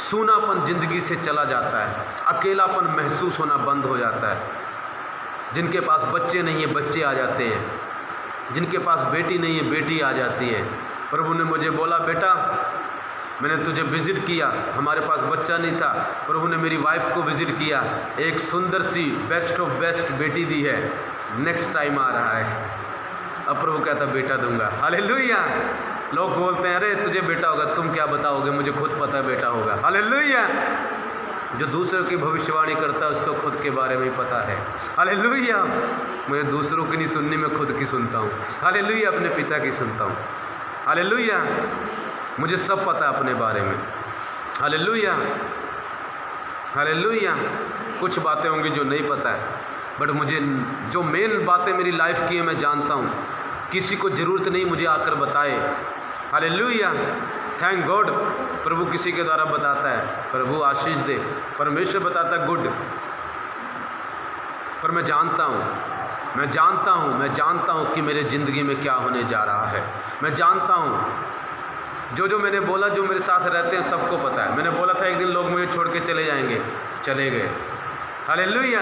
सूनापन जिंदगी से चला जाता है, अकेलापन महसूस होना बंद हो जाता है। जिनके पास बच्चे नहीं है, बच्चे आ जाते हैं, जिनके पास बेटी नहीं है, बेटी आ जाती है। प्रभु ने मुझे बोला, बेटा मैंने तुझे विज़िट किया, हमारे पास बच्चा नहीं था, प्रभु ने मेरी वाइफ को विज़िट किया, एक सुंदर सी बेस्ट ऑफ बेस्ट बेटी दी है, नेक्स्ट टाइम आ रहा है। अब प्रभु कहता बेटा दूंगा। हालेलुया। लोग बोलते हैं अरे तुझे बेटा होगा, तुम क्या बताओगे, मुझे खुद पता है बेटा होगा। हालेलुया। जो दूसरों की भविष्यवाणी करता है उसको खुद के बारे में पता है। हालेलुया। मुझे दूसरों की नहीं सुननी, मैं खुद की सुनता हूँ। हालेलुया। अपने पिता की सुनता हूँ। हालेलुया। मुझे सब पता है अपने बारे में। हालेलुया। हालेलुया। कुछ बातें होंगी जो नहीं पता है, बट मुझे जो मेन बातें मेरी लाइफ की है मैं जानता हूँ। किसी को ज़रूरत नहीं मुझे आकर बताए। हालेलुया। Thank God. प्रभु किसी के द्वारा बताता है, प्रभु आशीष दे, परमेश्वर बताता है गुड। पर मैं जानता हूँ कि मेरे ज़िंदगी में क्या होने जा रहा है। मैं जानता हूँ जो मैंने बोला, जो मेरे साथ रहते हैं सबको पता है। मैंने बोला था एक दिन लोग मुझे छोड़ के चले जाएंगे, चले गए। हालेलुया।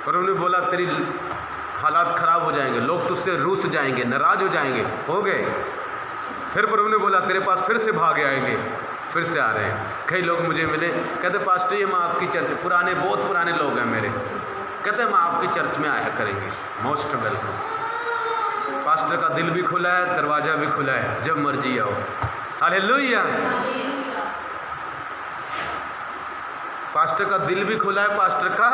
पर उन्होंने बोला तेरी हालात ख़राब हो जाएंगे, लोग तुझसे रूस जाएंगे, नाराज़ हो जाएंगे, हो गए। फिर प्रभु ने बोला तेरे पास फिर से भाग आएंगे, फिर से आ रहे हैं। कई लोग मुझे मिले, कहते पास्टर ये मैं आपकी चर्च, पुराने बहुत पुराने लोग हैं मेरे, कहते हैं हम आपकी चर्च में आया करेंगे। Most welcome. पास्टर का दिल भी खुला है, दरवाज़ा भी खुला है, जब मर्जी आओ। हालेलुया। पास्टर का दिल भी खुला है, पास्टर का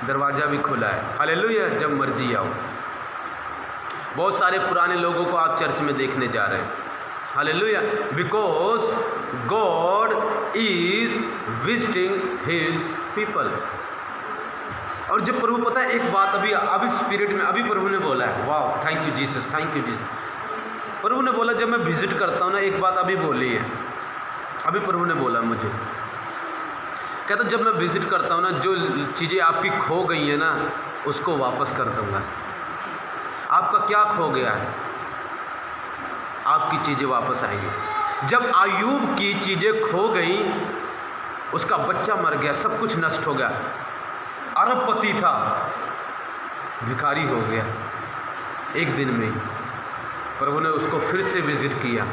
दरवाज़ा भी खुला है। हालेलुया। जब मर्जी आओ। बहुत सारे पुराने लोगों को आप चर्च में देखने जा रहे हैं। Hallelujah. Because God is visiting his people. और जब प्रभु, पता है एक बात अभी स्पिरिट में अभी प्रभु ने बोला है, वाह, thank you Jesus, thank you Jesus. प्रभु ने बोला जब मैं विजिट करता हूँ ना, एक बात अभी बोली है, अभी प्रभु ने बोला मुझे, कहता जब मैं विजिट करता हूँ ना, जो चीज़ें आपकी खो गई हैं ना, उसको वापस कर दूँगा। आपका क्या खो गया है? आपकी चीज़ें वापस आएंगी। जब अय्यूब की चीज़ें खो गई, उसका बच्चा मर गया, सब कुछ नष्ट हो गया, अरबपति था, भिखारी हो गया एक दिन में। प्रभु ने उसको फिर से विजिट किया,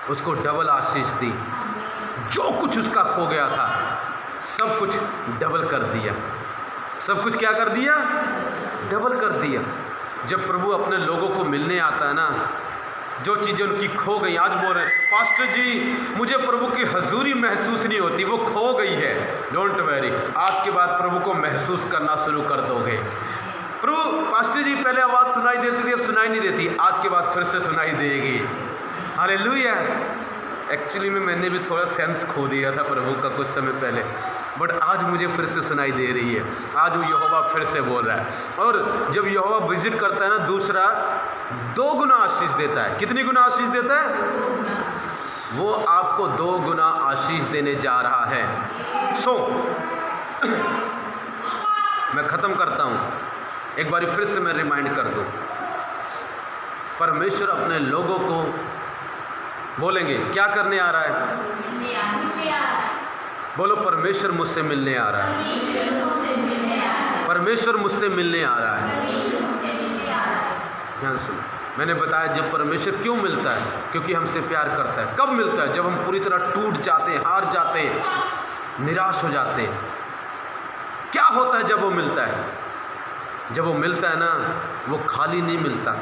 उसको डबल आशीष दी। जो कुछ उसका खो गया था सब कुछ डबल कर दिया। सब कुछ क्या कर दिया? डबल कर दिया। जब प्रभु अपने लोगों को मिलने आता है ना, जो चीज़ें उनकी खो गई, आज बोल रहे हैं पास्टर जी मुझे प्रभु की हजूरी महसूस नहीं होती, वो खो गई है। डोंट वरी, आज के बाद प्रभु को महसूस करना शुरू कर दोगे। प्रभु, पास्टर जी पहले आवाज़ सुनाई देती थी, अब सुनाई नहीं देती, आज के बाद फिर से सुनाई देगी। हालेलुया। एक्चुअली में मैंने भी थोड़ा सेंस खो दिया था प्रभु का कुछ समय पहले, बट आज मुझे फिर से सुनाई दे रही है। आज वो यहोवा फिर से बोल रहा है। और जब यहोवा विजिट करता है ना, दूसरा 2 गुना आशीष देता है। कितनी गुना आशीष देता है? वो आपको 2 गुना आशीष देने जा रहा है। मैं ख़त्म करता हूँ, एक बार फिर से मैं रिमाइंड कर दूँ। परमेश्वर अपने लोगों को बोलेंगे, क्या करने आ रहा है? बोलो, परमेश्वर मुझसे मिलने आ रहा है। परमेश्वर मुझसे मिलने आ रहा है। ध्यान सुनो, मैंने बताया जब परमेश्वर क्यों मिलता है, क्योंकि हमसे प्यार करता है। कब मिलता है? जब हम पूरी तरह टूट जाते हैं, हार जाते हैं, निराश हो जाते हैं। क्या होता है जब वो मिलता है? जब वो मिलता है ना, वो खाली नहीं मिलता।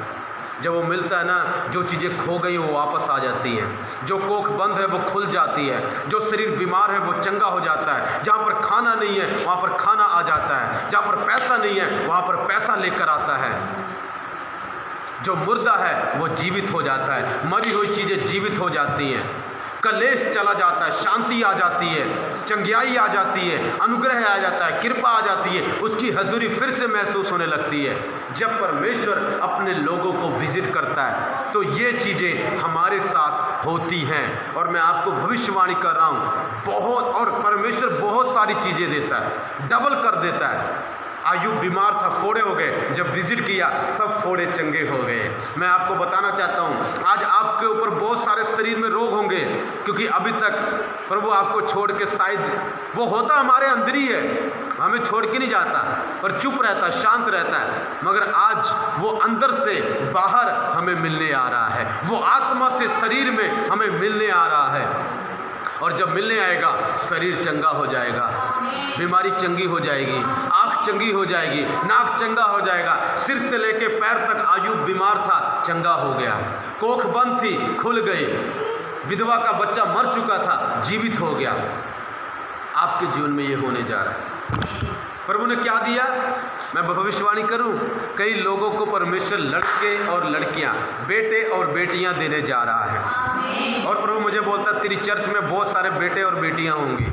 जब वो मिलता है ना, जो चीज़ें खो गई वो वापस आ जाती हैं। जो कोख बंद है वो खुल जाती है। जो शरीर बीमार है वो चंगा हो जाता है। जहाँ पर खाना नहीं है वहाँ पर खाना आ जाता है। जहाँ पर पैसा नहीं है वहाँ पर पैसा लेकर आता है। जो मुर्दा है वो जीवित हो जाता है। मरी हुई चीज़ें जीवित हो जाती हैं। कलेश चला जाता है, शांति आ जाती है, चंगियाई आ जाती है, अनुग्रह आ जाता है, कृपा आ जाती है, उसकी हजूरी फिर से महसूस होने लगती है। जब परमेश्वर अपने लोगों को विजिट करता है तो ये चीज़ें हमारे साथ होती हैं। और मैं आपको भविष्यवाणी कर रहा हूँ, बहुत, और परमेश्वर बहुत सारी चीज़ें देता है, डबल कर देता है। अय्यूब बीमार था, फोड़े हो गए, जब विजिट किया सब फोड़े चंगे हो गए। मैं आपको बताना चाहता हूँ, आज आपके ऊपर बहुत सारे शरीर में रोग होंगे, क्योंकि अभी तक प्रभु आपको छोड़ के, शायद वो होता हमारे अंदर ही है, हमें छोड़ के नहीं जाता, पर चुप रहता है, शांत रहता है, मगर आज वो अंदर से बाहर हमें मिलने आ रहा है। वो आत्मा से शरीर में हमें मिलने आ रहा है। और जब मिलने आएगा शरीर चंगा हो जाएगा, बीमारी चंगी हो जाएगी, आँख चंगी हो जाएगी, नाक चंगा हो जाएगा। सिर से लेके पैर तक अय्यूब बीमार था, चंगा हो गया। कोख बंद थी, खुल गई। विधवा का बच्चा मर चुका था, जीवित हो गया। आपके जीवन में ये होने जा रहा है। प्रभु ने क्या दिया? मैं भविष्यवाणी करूं, कई लोगों को परमेश्वर लड़के और लड़कियां, बेटे और बेटियां देने जा रहा है। और प्रभु मुझे बोलता है तेरी चर्च में बहुत सारे बेटे और बेटियां होंगी।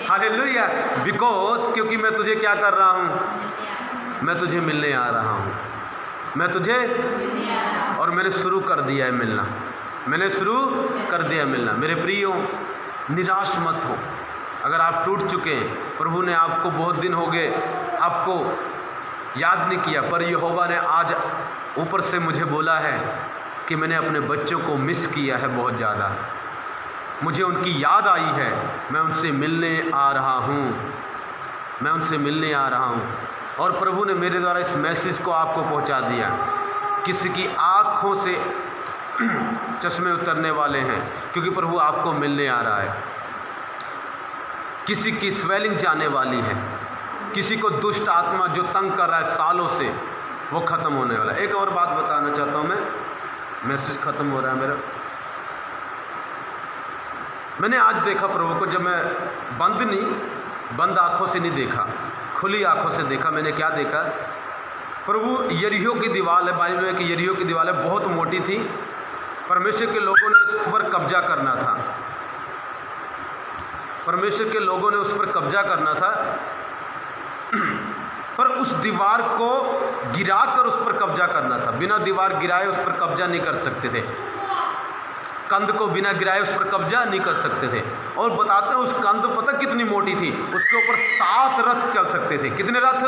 हालेलुया। बिकॉज, क्योंकि मैं तुझे क्या कर रहा हूं? मैं तुझे मिलने आ रहा हूं। मैं तुझे, और मैंने शुरू कर दिया है मिलना। मैंने शुरू कर दिया मिलना। मेरे प्रियो, निराश मत हो। अगर आप टूट चुके हैं, प्रभु ने आपको बहुत दिन हो गए आपको याद नहीं किया, पर यहोवा ने आज ऊपर से मुझे बोला है कि मैंने अपने बच्चों को मिस किया है बहुत ज़्यादा। मुझे उनकी याद आई है, मैं उनसे मिलने आ रहा हूँ। मैं उनसे मिलने आ रहा हूँ। और प्रभु ने मेरे द्वारा इस मैसेज को आपको पहुँचा दिया। किसी की आँखों से चश्मे उतरने वाले हैं, क्योंकि प्रभु आपको मिलने आ रहा है। किसी की स्वेलिंग जाने वाली है, किसी को दुष्ट आत्मा जो तंग कर रहा है सालों से, वो ख़त्म होने वाला है। एक और बात बताना चाहता हूँ मैं, मैसेज ख़त्म हो रहा है मेरा। मैंने आज देखा प्रभु को, जब मैं बंद आँखों से नहीं देखा, खुली आँखों से देखा। मैंने क्या देखा? प्रभु यरीहो की दीवार है, बाइबल में कि यरीहो की दीवार है, बहुत मोटी थी। परमेश्वर के लोगों ने उस पर कब्जा करना था, परमेश्वर के लोगों ने उस पर कब्जा करना था, पर उस दीवार को गिराकर उस पर कब्जा करना था। बिना दीवार गिराए उस पर कब्जा नहीं कर सकते थे। कंध को बिना गिराए उस पर कब्जा नहीं कर सकते थे। और बताते हैं उस कंध पता कितनी मोटी थी, उसके ऊपर 7 रथ चल सकते थे। कितने रथ?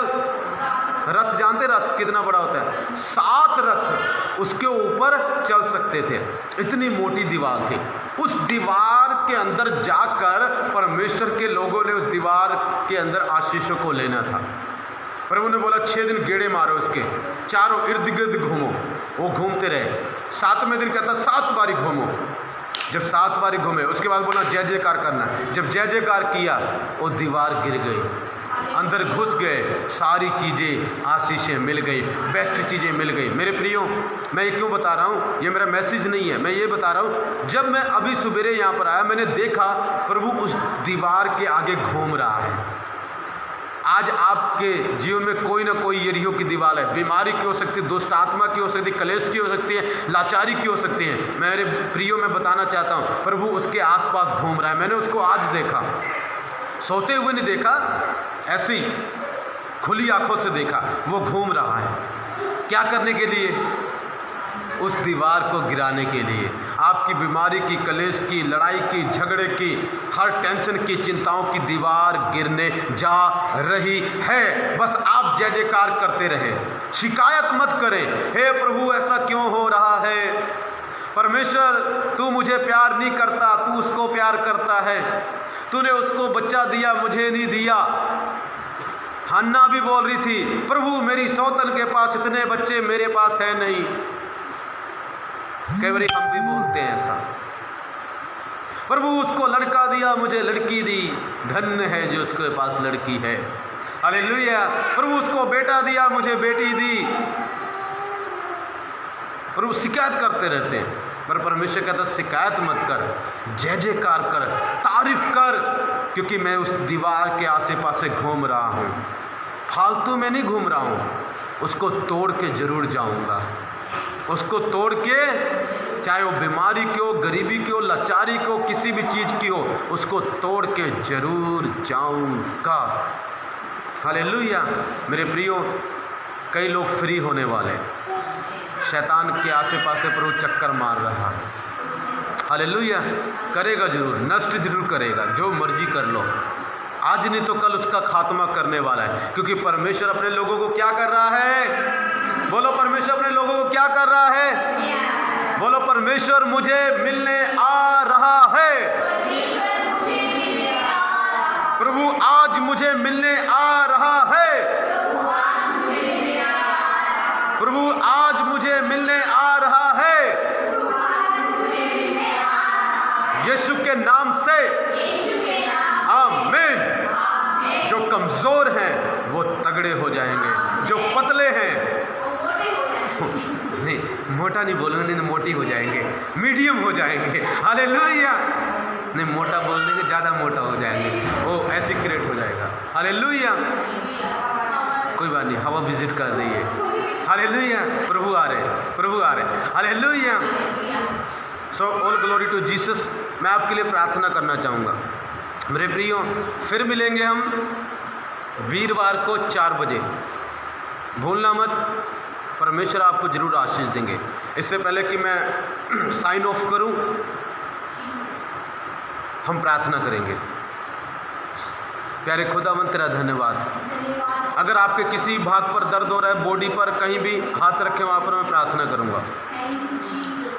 रथ जानते रथ कितना बड़ा होता है? 7 रथ उसके ऊपर चल सकते थे, इतनी मोटी दीवार थी। उस दीवार के अंदर जाकर परमेश्वर के लोगों ने उस दीवार के अंदर आशीषों को लेना था। प्रभु ने बोला 6 दिन गेड़े मारो, उसके चारों इर्द गिर्द घूमो। वो घूमते रहे। 7वें दिन कहता 7 बारी घूमो। जब 7 बारी घूमे उसके बाद बोला जय जयकार करना। जब जय जयकार किया वो दीवार गिर गई, अंदर घुस गए, सारी चीज़ें आशीषें मिल गई, बेस्ट चीज़ें मिल गई। मेरे प्रियो, मैं ये क्यों बता रहा हूँ? ये मेरा मैसेज नहीं है, मैं ये बता रहा हूँ, जब मैं अभी सवेरे यहाँ पर आया मैंने देखा प्रभु उस दीवार के आगे घूम रहा है। आज आपके जीवन में कोई ना कोई यरीहो की दीवार है। बीमारी की हो सकती है, दुष्ट आत्मा की हो सकती है, कलेश की हो सकती है, लाचारी की हो सकती है। मेरे प्रियो में बताना चाहता हूँ प्रभु उसके आसपास घूम रहा है। मैंने उसको आज देखा, सोते हुए नहीं देखा, ऐसी खुली आंखों से देखा। वो घूम रहा है, क्या करने के लिए? उस दीवार को गिराने के लिए। आपकी बीमारी की, कलेश की, लड़ाई की, झगड़े की, हर टेंशन की, चिंताओं की दीवार गिरने जा रही है। बस आप जय जयकार करते रहे, शिकायत मत करें, हे प्रभु ऐसा क्यों हो रहा है? परमेश्वर तू मुझे प्यार नहीं करता, तू उसको प्यार करता है। तूने उसको बच्चा दिया, मुझे नहीं दिया। हन्ना भी बोल रही थी प्रभु मेरी सौतन के पास इतने बच्चे, मेरे पास है नहीं। कई बार हम भी बोलते हैं ऐसा, प्रभु उसको लड़का दिया, मुझे लड़की दी, धन्य है जो उसके पास लड़की है। हालेलुया। प्रभु उसको बेटा दिया, मुझे बेटी दी। प्रभु शिकायत करते रहते हैं, पर परमेश्वर कहता शिकायत मत कर, जय जयकार कर, तारीफ कर, क्योंकि मैं उस दीवार के आसे पासे घूम रहा हूँ। फालतू में नहीं घूम रहा हूँ, उसको तोड़ के जरूर जाऊँगा। उसको तोड़ के, चाहे वो बीमारी की हो, गरीबी की हो, लाचारी की हो, किसी भी चीज़ की हो, उसको तोड़ के जरूर जाऊँगा। हालेलुया। मेरे प्रियो, कई लोग फ्री होने वाले, शैतान के आसे पासे पर वो चक्कर मार रहा है। हालेलुया। करेगा जरूर, नष्ट जरूर करेगा, जो मर्जी कर लो, आज नहीं तो कल उसका खात्मा करने वाला है। क्योंकि परमेश्वर अपने लोगों को क्या कर रहा है? बोलो, परमेश्वर अपने लोगों को क्या कर रहा है? बोलो, परमेश्वर मुझे मिलने आ रहा है। प्रभु आज मुझे मिलने आ रहा है। प्रभु आज मुझे मिलने आ रहा है। यीशु के नाम से आमीन। जो कमज़ोर हैं वो तगड़े हो जाएंगे, जो पतले हैं नहीं, मोटा नहीं बोलना, नहीं मोटी हो जाएंगे, मीडियम हो जाएंगे। हालेलुया। नहीं, मोटा बोल देंगे ज़्यादा मोटा हो जाएंगे, वो ऐसे क्रिएट हो जाएगा। हालेलुया। कोई बात नहीं, हवा विजिट कर रही है। हालेलुया। प्रभु आ रहे, प्रभु आ रहे। Hallelujah. So all glory to Jesus. मैं आपके लिए प्रार्थना करना चाहूँगा। मेरे प्रियो, फिर मिलेंगे हम वीरवार को 4 बजे, भूलना मत। परमेश्वर आपको जरूर आशीष देंगे। इससे पहले कि मैं साइन ऑफ करूं, हम प्रार्थना करेंगे। प्यारे खुदावंद तेरा धन्यवाद। अगर आपके किसी भाग पर दर्द हो रहा है, बॉडी पर कहीं भी हाथ रखें, वहाँ पर मैं प्रार्थना करूँगा।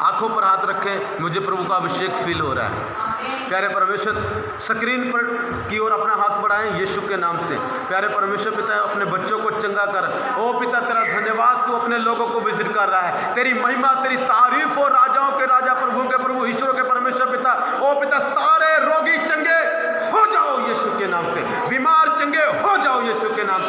आंखों पर हाथ रखें, मुझे प्रभु का अभिषेक फील हो रहा है। प्यारे परमेश्वर, स्क्रीन पर की ओर अपना हाथ बढ़ाएं यीशु के नाम से। प्यारे परमेश्वर पिता, अपने बच्चों को चंगा कर। ओ पिता, तेरा धन्यवाद, तू अपने लोगों को विजिट कर रहा है। तेरी महिमा, तेरी तारीफ हो। राजाओं के राजा, प्रभु के प्रभु, ईश्वरों के परमेश्वर पिता। ओ पिता, सारे रोगी चंगे हो जाओ यीशु के नाम से, बीमार चंगे हो जाओ यीशु के नाम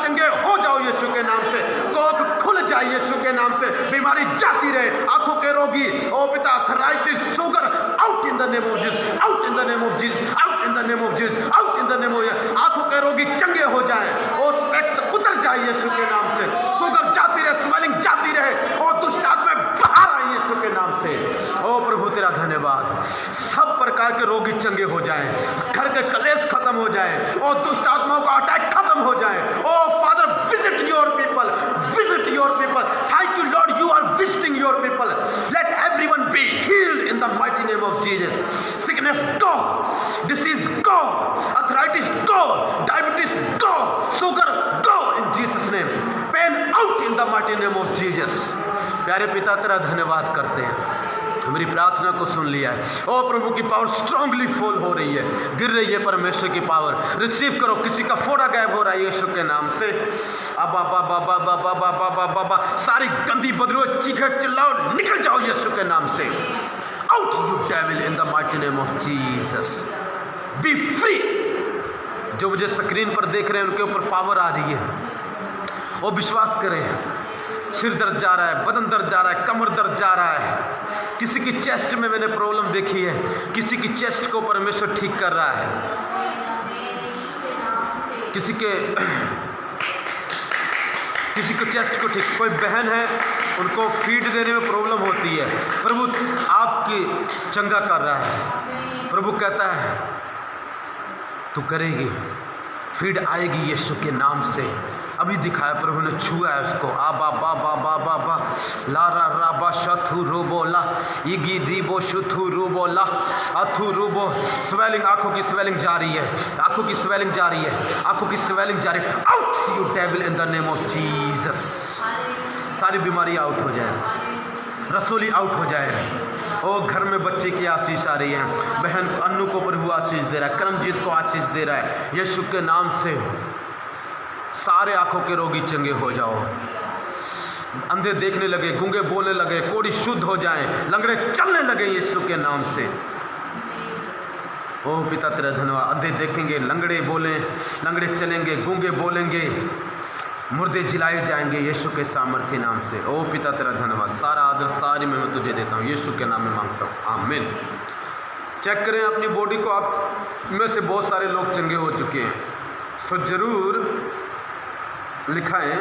चंगे हो जाओ यीशु के नाम से, कोख खुल जाए यीशु के नाम से, बीमारी जाती रहे, आंखों के रोगी ओ पिता arthritis sugar out in the name of Jesus, out in the name of Jesus, out in the name of Jesus, out in the name of, आंखों के रोगी चंगे हो जाए, ओ स्पेक्स उतर जाए यीशु के नाम से, शुगर जाती रहे, स्वेलिंग जाती रहे और दुष्ट आत्मा बाहर आए यीशु के नाम से। ओ प्रभु तेरा धन्यवाद, सब प्रकार के रोगी चंगे हो जाएं, घर के कलेश खत्म हो जाए और दुष्ट आत्माओं का अटैक खत्म हो जाए। O father visit your people, visit your people, thank you Lord, you are visiting your people, let everyone be healed in the mighty name of Jesus. Sickness go, disease go, arthritis go, diabetes go, sugar go in Jesus name, pain out in the mighty name of Jesus. प्यारे पिता तेरा धन्यवाद करते हैं, मेरी प्रार्थना को सुन लिया है। ओ प्रभु की पावर स्ट्रांगली फॉल हो रही है, गिर रही है परमेश्वर की पावर, रिसीव करो। किसी का फोड़ा गायब हो रहा है यीशु के नाम से। अबा बाबा बाबा बाबा बाबा बाबा, सारी गंदी बदबू चीखे चिल्लाओ, निकल जाओ यीशु के नाम से। Out you devil in the mighty name of Jesus, B free. जो मुझे स्क्रीन पर देख रहे हैं उनके ऊपर पावर आ रही है, वो विश्वास करें। सिर दर्द जा रहा है, बदन दर्द जा रहा है, कमर दर्द जा रहा है, किसी की चेस्ट में मैंने प्रॉब्लम देखी है, किसी की चेस्ट को परमेश्वर ठीक कर रहा है, किसी को चेस्ट को ठीक, कोई बहन है उनको फीड देने में प्रॉब्लम होती है, प्रभु आपकी चंगा कर रहा है। प्रभु कहता है तू करेगी, फीड आएगी यीशु के नाम से। अभी दिखाया, प्रभु ने छुआ है उसको। आबा बाबा बाबा बा ला रा रा बा शथु रूबोला इगी दीबो शुथु रूबोला अथु रूबो। स्वेलिंग, आंखों की स्वेलिंग जा रही है, आंखों की स्वेलिंग जा रही है, आंखों की स्वेलिंग जा रही है। Out you devil in the name of Jesus. सारी बीमारी आउट हो जाए, रसोली आउट हो जाए। ओ घर में बच्चे की आशीष आ रही है, बहन अन्नू को प्रभु आशीष दे रहा है, करमजीत को आशीष दे रहा है यीशु के नाम से। सारे आंखों के रोगी चंगे हो जाओ, अंधे देखने लगे, गूंगे बोलने लगे, कोढ़ी शुद्ध हो जाएं, लंगड़े चलने लगे यीशु के नाम से। ओ पिता तेरा धन्यवाद, अंधे देखेंगे, लंगड़े बोलें, लंगड़े चलेंगे, गूंगे बोलेंगे, मुर्दे जिलाए जाएंगे यीशु के सामर्थ्य नाम से। ओ पिता तेरा धन्यवाद, सारा आदर सारी मैं तुझे देता हूँ, यीशु के नाम में मांगता हूँ, आमीन। चेक करें अपनी बॉडी को, आप में से बहुत सारे लोग चंगे हो चुके हैं, सो जरूर लिखाएं,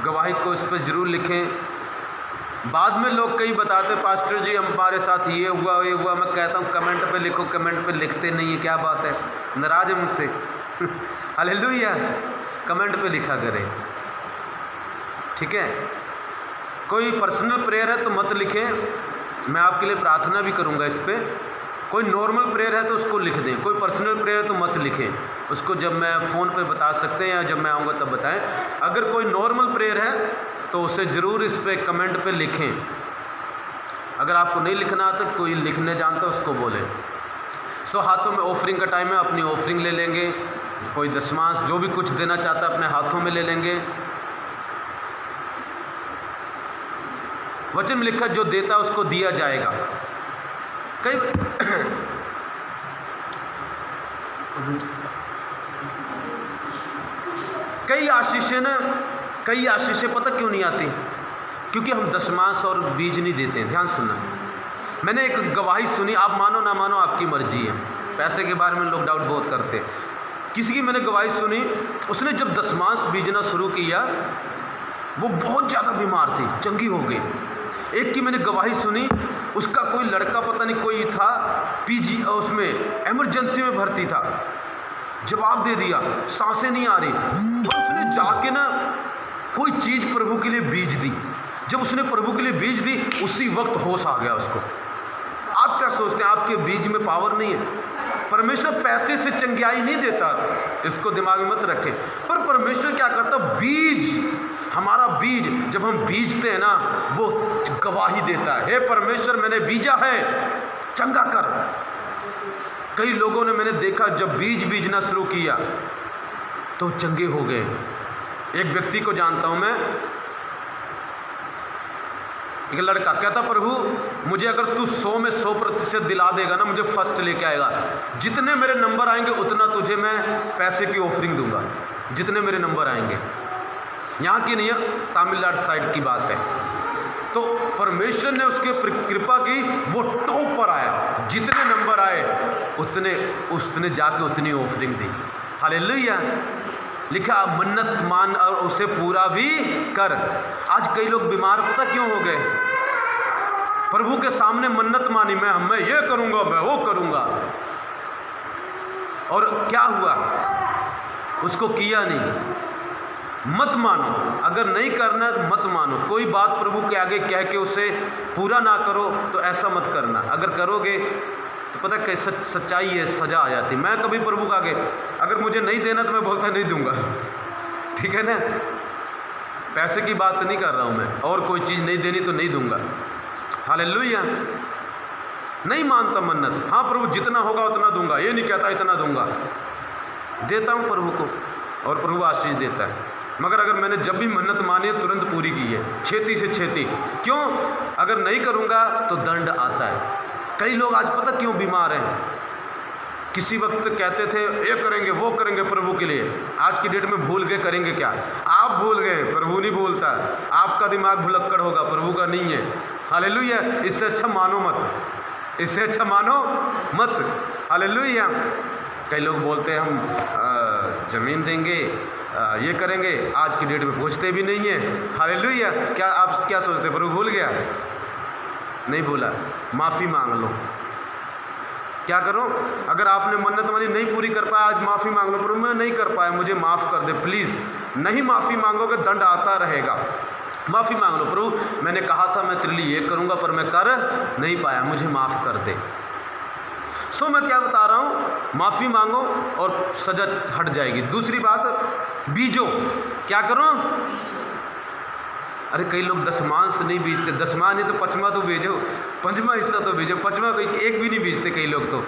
गवाही को इस पर ज़रूर लिखें। बाद में लोग कई बताते पास्टर जी हमारे साथ ये हुआ ये हुआ, मैं कहता हूँ कमेंट पे लिखो, कमेंट पे लिखते नहीं है, क्या बात है, नाराज है मुझसे? हालेलुया, कमेंट पे लिखा करें, ठीक है। कोई पर्सनल प्रेयर है तो मत लिखें, मैं आपके लिए प्रार्थना भी करूँगा इस पर। कोई नॉर्मल प्रेयर है तो उसको लिख दें, कोई पर्सनल प्रेयर है तो मत लिखें, उसको जब मैं फ़ोन पे बता सकते हैं या जब मैं आऊँगा तब बताएं। अगर कोई नॉर्मल प्रेयर है तो उसे ज़रूर इस पे कमेंट पे लिखें। अगर आपको नहीं लिखना आता, कोई लिखने जानता उसको बोलें। सो हाथों में ऑफरिंग का टाइम है, अपनी ऑफरिंग ले लेंगे, कोई दशमांश जो भी कुछ देना चाहता है अपने हाथों में ले लेंगे। वचन में लिखा जो देता उसको दिया जाएगा। कई आशीषें पता क्यों नहीं आती? क्योंकि हम दशमांश और बीज नहीं देते हैं। ध्यान सुनना, मैंने एक गवाही सुनी, आप मानो ना मानो आपकी मर्जी है, पैसे के बारे में लोग डाउट बहुत करते हैं। किसी की मैंने गवाही सुनी, उसने जब दशमांश बीजना शुरू किया वो बहुत ज़्यादा बीमार थी, चंगी हो गई। एक की मैंने गवाही सुनी, उसका कोई लड़का पता नहीं कोई था, पीजी उसमें इमरजेंसी में भर्ती था, जवाब दे दिया, सांसें नहीं आ रही, और उसने जाके ना कोई चीज़ प्रभु के लिए बीज दी। जब उसने प्रभु के लिए बीज दी उसी वक्त होश आ गया उसको। आप क्या सोचते हैं आपके बीज में पावर नहीं है? परमेश्वर पैसे से चंगियाई नहीं देता, इसको दिमाग में मत रखें। पर परमेश्वर क्या करता, बीज, हमारा बीज जब हम बीजते हैं ना वो गवाही देता है, हे परमेश्वर मैंने बीजा है, चंगा कर। कई लोगों ने मैंने देखा जब बीज बीजना शुरू किया तो चंगे हो गए। एक व्यक्ति को जानता हूं मैं, एक लड़का कहता प्रभु मुझे अगर तू 100 में 100% दिला देगा ना, मुझे फर्स्ट लेके आएगा, जितने मेरे नंबर आएंगे उतना तुझे मैं पैसे की ऑफरिंग दूंगा। जितने मेरे नंबर आएंगे। यहाँ की नहीं है, तमिलनाडु साइड की बात है। तो परमेश्वर ने उसके कृपा की, वो टॉप पर आया, जितने नंबर आए उसने जाके उतनी ऑफरिंग दी। हालेलुया। लिखा मन्नत मान और उसे पूरा भी कर। आज कई लोग बीमार पता क्यों हो गए? प्रभु के सामने मन्नत मानी, मैं ये करूंगा, मैं वो करूंगा, और क्या हुआ? उसको किया नहीं। मत मानो, अगर नहीं करना तो मत मानो। कोई बात प्रभु के आगे कह के उसे पूरा ना करो तो ऐसा मत करना। अगर करोगे तो पता है सच्चाई है, सजा आ जाती। मैं कभी प्रभु के आगे अगर मुझे नहीं देना तो मैं बोलता नहीं दूंगा, ठीक है ना। पैसे की बात नहीं कर रहा हूँ मैं, और कोई चीज़ नहीं देनी तो नहीं दूंगा। हालेलुया। नहीं मानता मन्नत। हाँ प्रभु जितना होगा उतना दूंगा, ये नहीं कहता इतना दूंगा, देता हूँ प्रभु को और प्रभु आशीष देता है। मगर अगर मैंने जब भी मन्नत मानी है तुरंत पूरी की है, छेती से छेती। क्यों? अगर नहीं करूँगा तो दंड आता है। कई लोग आज पता क्यों बीमार हैं? किसी वक्त कहते थे ये करेंगे वो करेंगे प्रभु के लिए, आज की डेट में भूल गए करेंगे क्या? आप भूल गए, प्रभु नहीं भूलता। आपका दिमाग भुलक्कड़ होगा, प्रभु का नहीं है। हालेलुया। इससे अच्छा मानो मत, इससे अच्छा मानो मत। हालेलुया। कई लोग बोलते हैं हम ज़मीन देंगे, ये करेंगे, आज की डेट में पूछते भी नहीं है। हालेलुया। क्या आप क्या सोचते हैं? प्रभु भूल गया? नहीं भूला। माफ़ी मांग लो। क्या करो? अगर आपने मन्नत वाली नहीं पूरी कर पाया, आज माफ़ी मांग लो, प्रभु मैं नहीं कर पाया, मुझे माफ़ कर दे प्लीज़। नहीं माफ़ी मांगोगे दंड आता रहेगा। माफ़ी मांग लो, प्रभु मैंने कहा था मैं तेरे लिए ये करूँगा पर मैं कर नहीं पाया, मुझे माफ़ कर दे। सो मैं क्या बता रहा हूँ, माफ़ी मांगो और सजा हट जाएगी। दूसरी बात, बीजो। क्या करो? अरे कई लोग दसमान से नहीं बीजते, दसमान नहीं तो पचमा तो बीजो, पंचमा हिस्सा तो बीजो, पचमा एक भी नहीं बीजते कई लोग तो।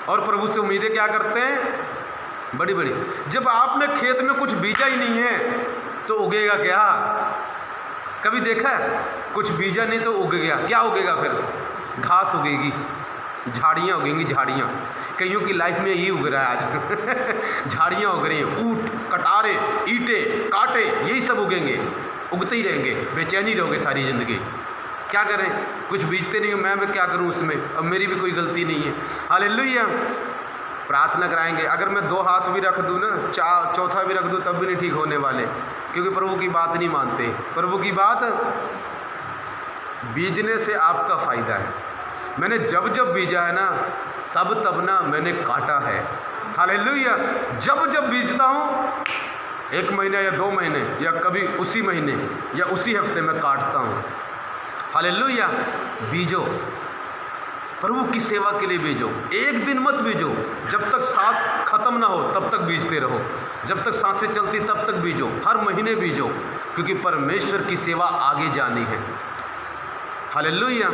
और प्रभु से उम्मीदें क्या करते हैं? बड़ी बड़ी। जब आपने खेत में कुछ बीजा ही नहीं है तो उगेगा क्या? कभी देखा है? कुछ बीजा नहीं तो उग गया, क्या उगेगा फिर? घास उगेगी, झाड़ियाँ उगेंगी, झाड़ियाँ। कईयों की लाइफ में यही उग रहा है आज झाड़ियाँ उग रही हैं, ऊंट, कटारे, ईंटे, कांटे, यही सब उगेंगे, उगते ही रहेंगे, बेचैनी रहोगे सारी ज़िंदगी। क्या करें? कुछ बीजते नहीं हो, मैं क्या करूं उसमें? अब मेरी भी कोई गलती नहीं है। हालेलुया। प्रार्थना कराएंगे। अगर मैं 2 हाथ भी रख दूं ना, चौथा भी रख दूं, तब भी नहीं ठीक होने वाले, क्योंकि प्रभु की बात नहीं मानते। प्रभु की बात बीजने से आपका फ़ायदा है। मैंने जब जब बीजा है ना, तब ना मैंने काटा है। हालेलुया। जब जब बीजता हूँ, 1 महीने या 2 महीने या कभी उसी महीने या उसी हफ्ते में काटता हूँ। हालेलुया। बीजो, प्रभु की सेवा के लिए बीजो। एक दिन मत बीजो, जब तक सांस खत्म ना हो तब तक बीजते रहो। जब तक सांसें चलती तब तक बीजो, हर महीने बीजो, क्योंकि परमेश्वर की सेवा आगे जानी है। हालेलुया।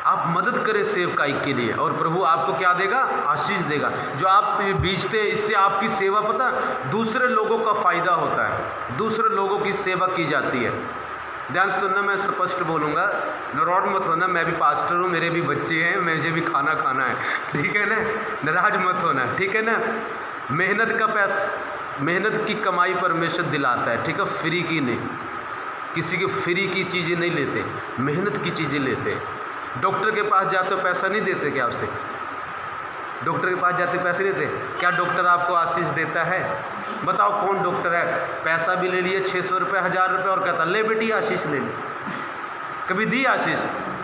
आप मदद करें सेवकाई के लिए और प्रभु आपको क्या देगा? आशीष देगा। जो आप बीजते हैं इससे आपकी सेवा पता दूसरे लोगों का फ़ायदा होता है, दूसरे लोगों की सेवा की जाती है। ध्यान सुनना, मैं स्पष्ट बोलूँगा, नाराज़ मत होना। मैं भी पास्टर हूँ, मेरे भी बच्चे हैं, मुझे भी खाना खाना है, ठीक है ना। नाराज़ मत होना, ठीक है ना। मेहनत का पैसा, मेहनत की कमाई परमेश्वर दिलाता है, ठीक है, फ्री की नहीं। किसी की फ्री की चीज़ें नहीं लेते, मेहनत की चीज़ें लेते। डॉक्टर के पास जाते हो पैसा नहीं देते क्या? आपसे डॉक्टर के पास जाते पैसे नहीं देते क्या? डॉक्टर आपको आशीष देता है? बताओ कौन डॉक्टर है? पैसा भी ले लिए 600 रुपये, 1000 रुपये, और कहता ले बेटी आशीष ले ले। कभी दी आशीष?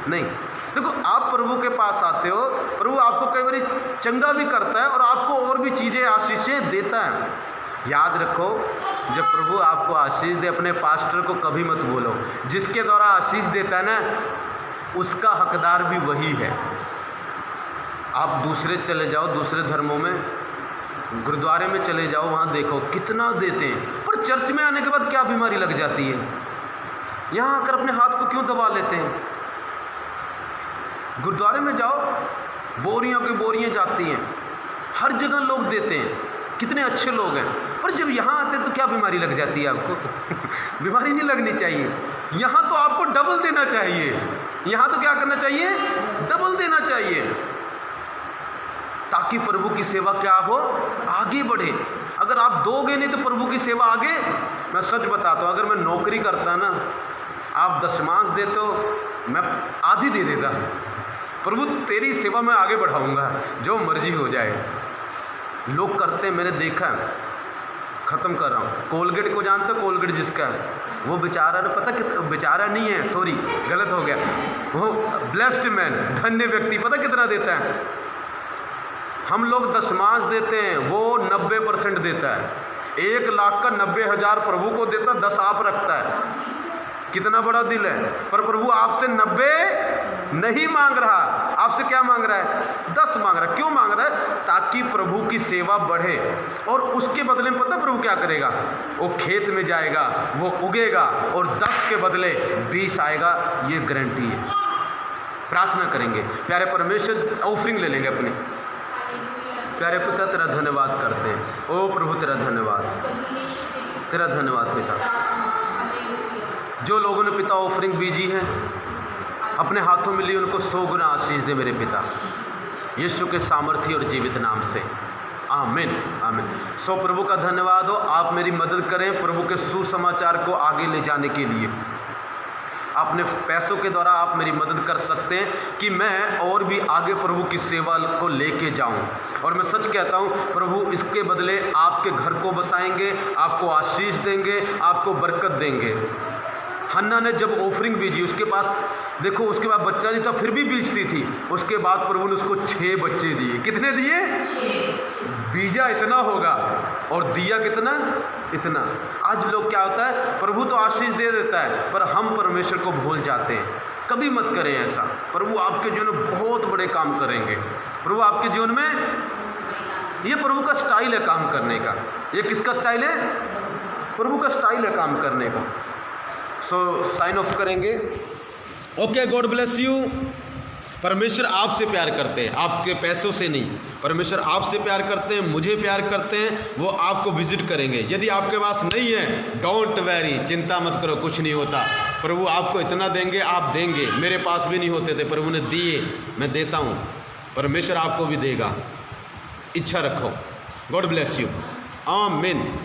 नहीं। देखो, आप प्रभु के पास आते हो, प्रभु आपको कई बार चंगा भी करता है और आपको और भी चीज़ें आशीषें देता है। याद रखो, जब प्रभु आपको आशीष दे, अपने पास्टर को कभी मत बोलो। जिसके द्वारा आशीष देता है ना, उसका हकदार भी वही है। आप दूसरे चले जाओ, दूसरे धर्मों में, गुरुद्वारे में चले जाओ, वहाँ देखो कितना देते हैं, पर चर्च में आने के बाद क्या बीमारी लग जाती है। यहाँ आकर अपने हाथ को क्यों दबा लेते हैं? गुरुद्वारे में जाओ, बोरियों की बोरियाँ जाती हैं, हर जगह लोग देते हैं, कितने अच्छे लोग हैं, पर जब यहाँ आते तो क्या बीमारी लग जाती है आपको? बीमारी नहीं लगनी चाहिए। यहाँ तो आपको डबल देना चाहिए। यहाँ तो क्या करना चाहिए? डबल देना चाहिए, ताकि प्रभु की सेवा क्या हो? आगे बढ़े। अगर आप दोगे नहीं तो प्रभु की सेवा आगे, मैं सच बताता हूँ, अगर मैं नौकरी करता ना, आप दशमांश देते हो, मैं आधी दे देता। प्रभु तेरी सेवा मैं आगे बढ़ाऊंगा, जो मर्जी हो जाए। लोग करते हैं, मैंने देखा, ख़त्म कर रहा हूँ। कोलगेट को जानते हो, कोलगेट जिसका है, वो बेचारा ने पता कितना, बेचारा नहीं है, सॉरी गलत हो गया, वो ब्लेस्ड मैन, धन्य व्यक्ति, पता कितना देता है? हम लोग दशमांश देते हैं, वो 90% देता है। 1 लाख का 90,000 प्रभु को देता, 10 आप रखता है। कितना बड़ा दिल है। पर प्रभु आपसे 90 नहीं मांग रहा, आपसे क्या मांग रहा है? 10 मांग रहा है। क्यों मांग रहा है? ताकि प्रभु की सेवा बढ़े। और उसके बदले में पता प्रभु क्या करेगा? वो खेत में जाएगा, वो उगेगा और 10 के बदले 20 आएगा, ये गारंटी है। प्रार्थना करेंगे। प्यारे परमेश्वर, ऑफरिंग ले लेंगे अपनी। प्यारे पिता, तेरा धन्यवाद करते हैं। ओ प्रभु, तेरा धन्यवाद, तेरा धन्यवाद पिता। जो लोगों ने पिता ऑफरिंग बीजी है, अपने हाथों में ली, उनको 100 गुना आशीष दे मेरे पिता, यीशु के सामर्थी और जीवित नाम से, आमीन आमीन। सो प्रभु का धन्यवाद हो। आप मेरी मदद करें प्रभु के सुसमाचार को आगे ले जाने के लिए। अपने पैसों के द्वारा आप मेरी मदद कर सकते हैं कि मैं और भी आगे प्रभु की सेवा को लेके जाऊं। और मैं सच कहता हूं, प्रभु इसके बदले आपके घर को बसाएंगे, आपको आशीष देंगे, आपको बरकत देंगे। हन्ना ने जब ऑफरिंग बीजी, उसके पास देखो, उसके बाद बच्चा नहीं था, फिर भी बीजती थी। उसके बाद प्रभु ने उसको 6 बच्चे दिए। कितने दिए? 6। बीजा इतना होगा और दिया कितना? इतना। आज लोग क्या होता है, प्रभु तो आशीष दे देता है, पर हम परमेश्वर को भूल जाते हैं। कभी मत करें ऐसा। प्रभु आपके जीवन में बहुत बड़े काम करेंगे। प्रभु आपके जीवन में, ये प्रभु का स्टाइल है काम करने का। ये किसका स्टाइल है? प्रभु का स्टाइल है काम करने का। सो साइन ऑफ करेंगे। Okay, God bless you. परमेश्वर आपसे प्यार करते हैं, आपके पैसों से नहीं। परमेश्वर आपसे प्यार करते हैं, मुझे प्यार करते हैं। वो आपको विजिट करेंगे। यदि आपके पास नहीं है, डोंट वेरी, चिंता मत करो, कुछ नहीं होता। प्रभु आपको इतना देंगे, आप देंगे। मेरे पास भी नहीं होते थे, प्रभु ने दिए, मैं देता हूँ। परमेश्वर आपको भी देगा। इच्छा रखो। God bless you. आमीन।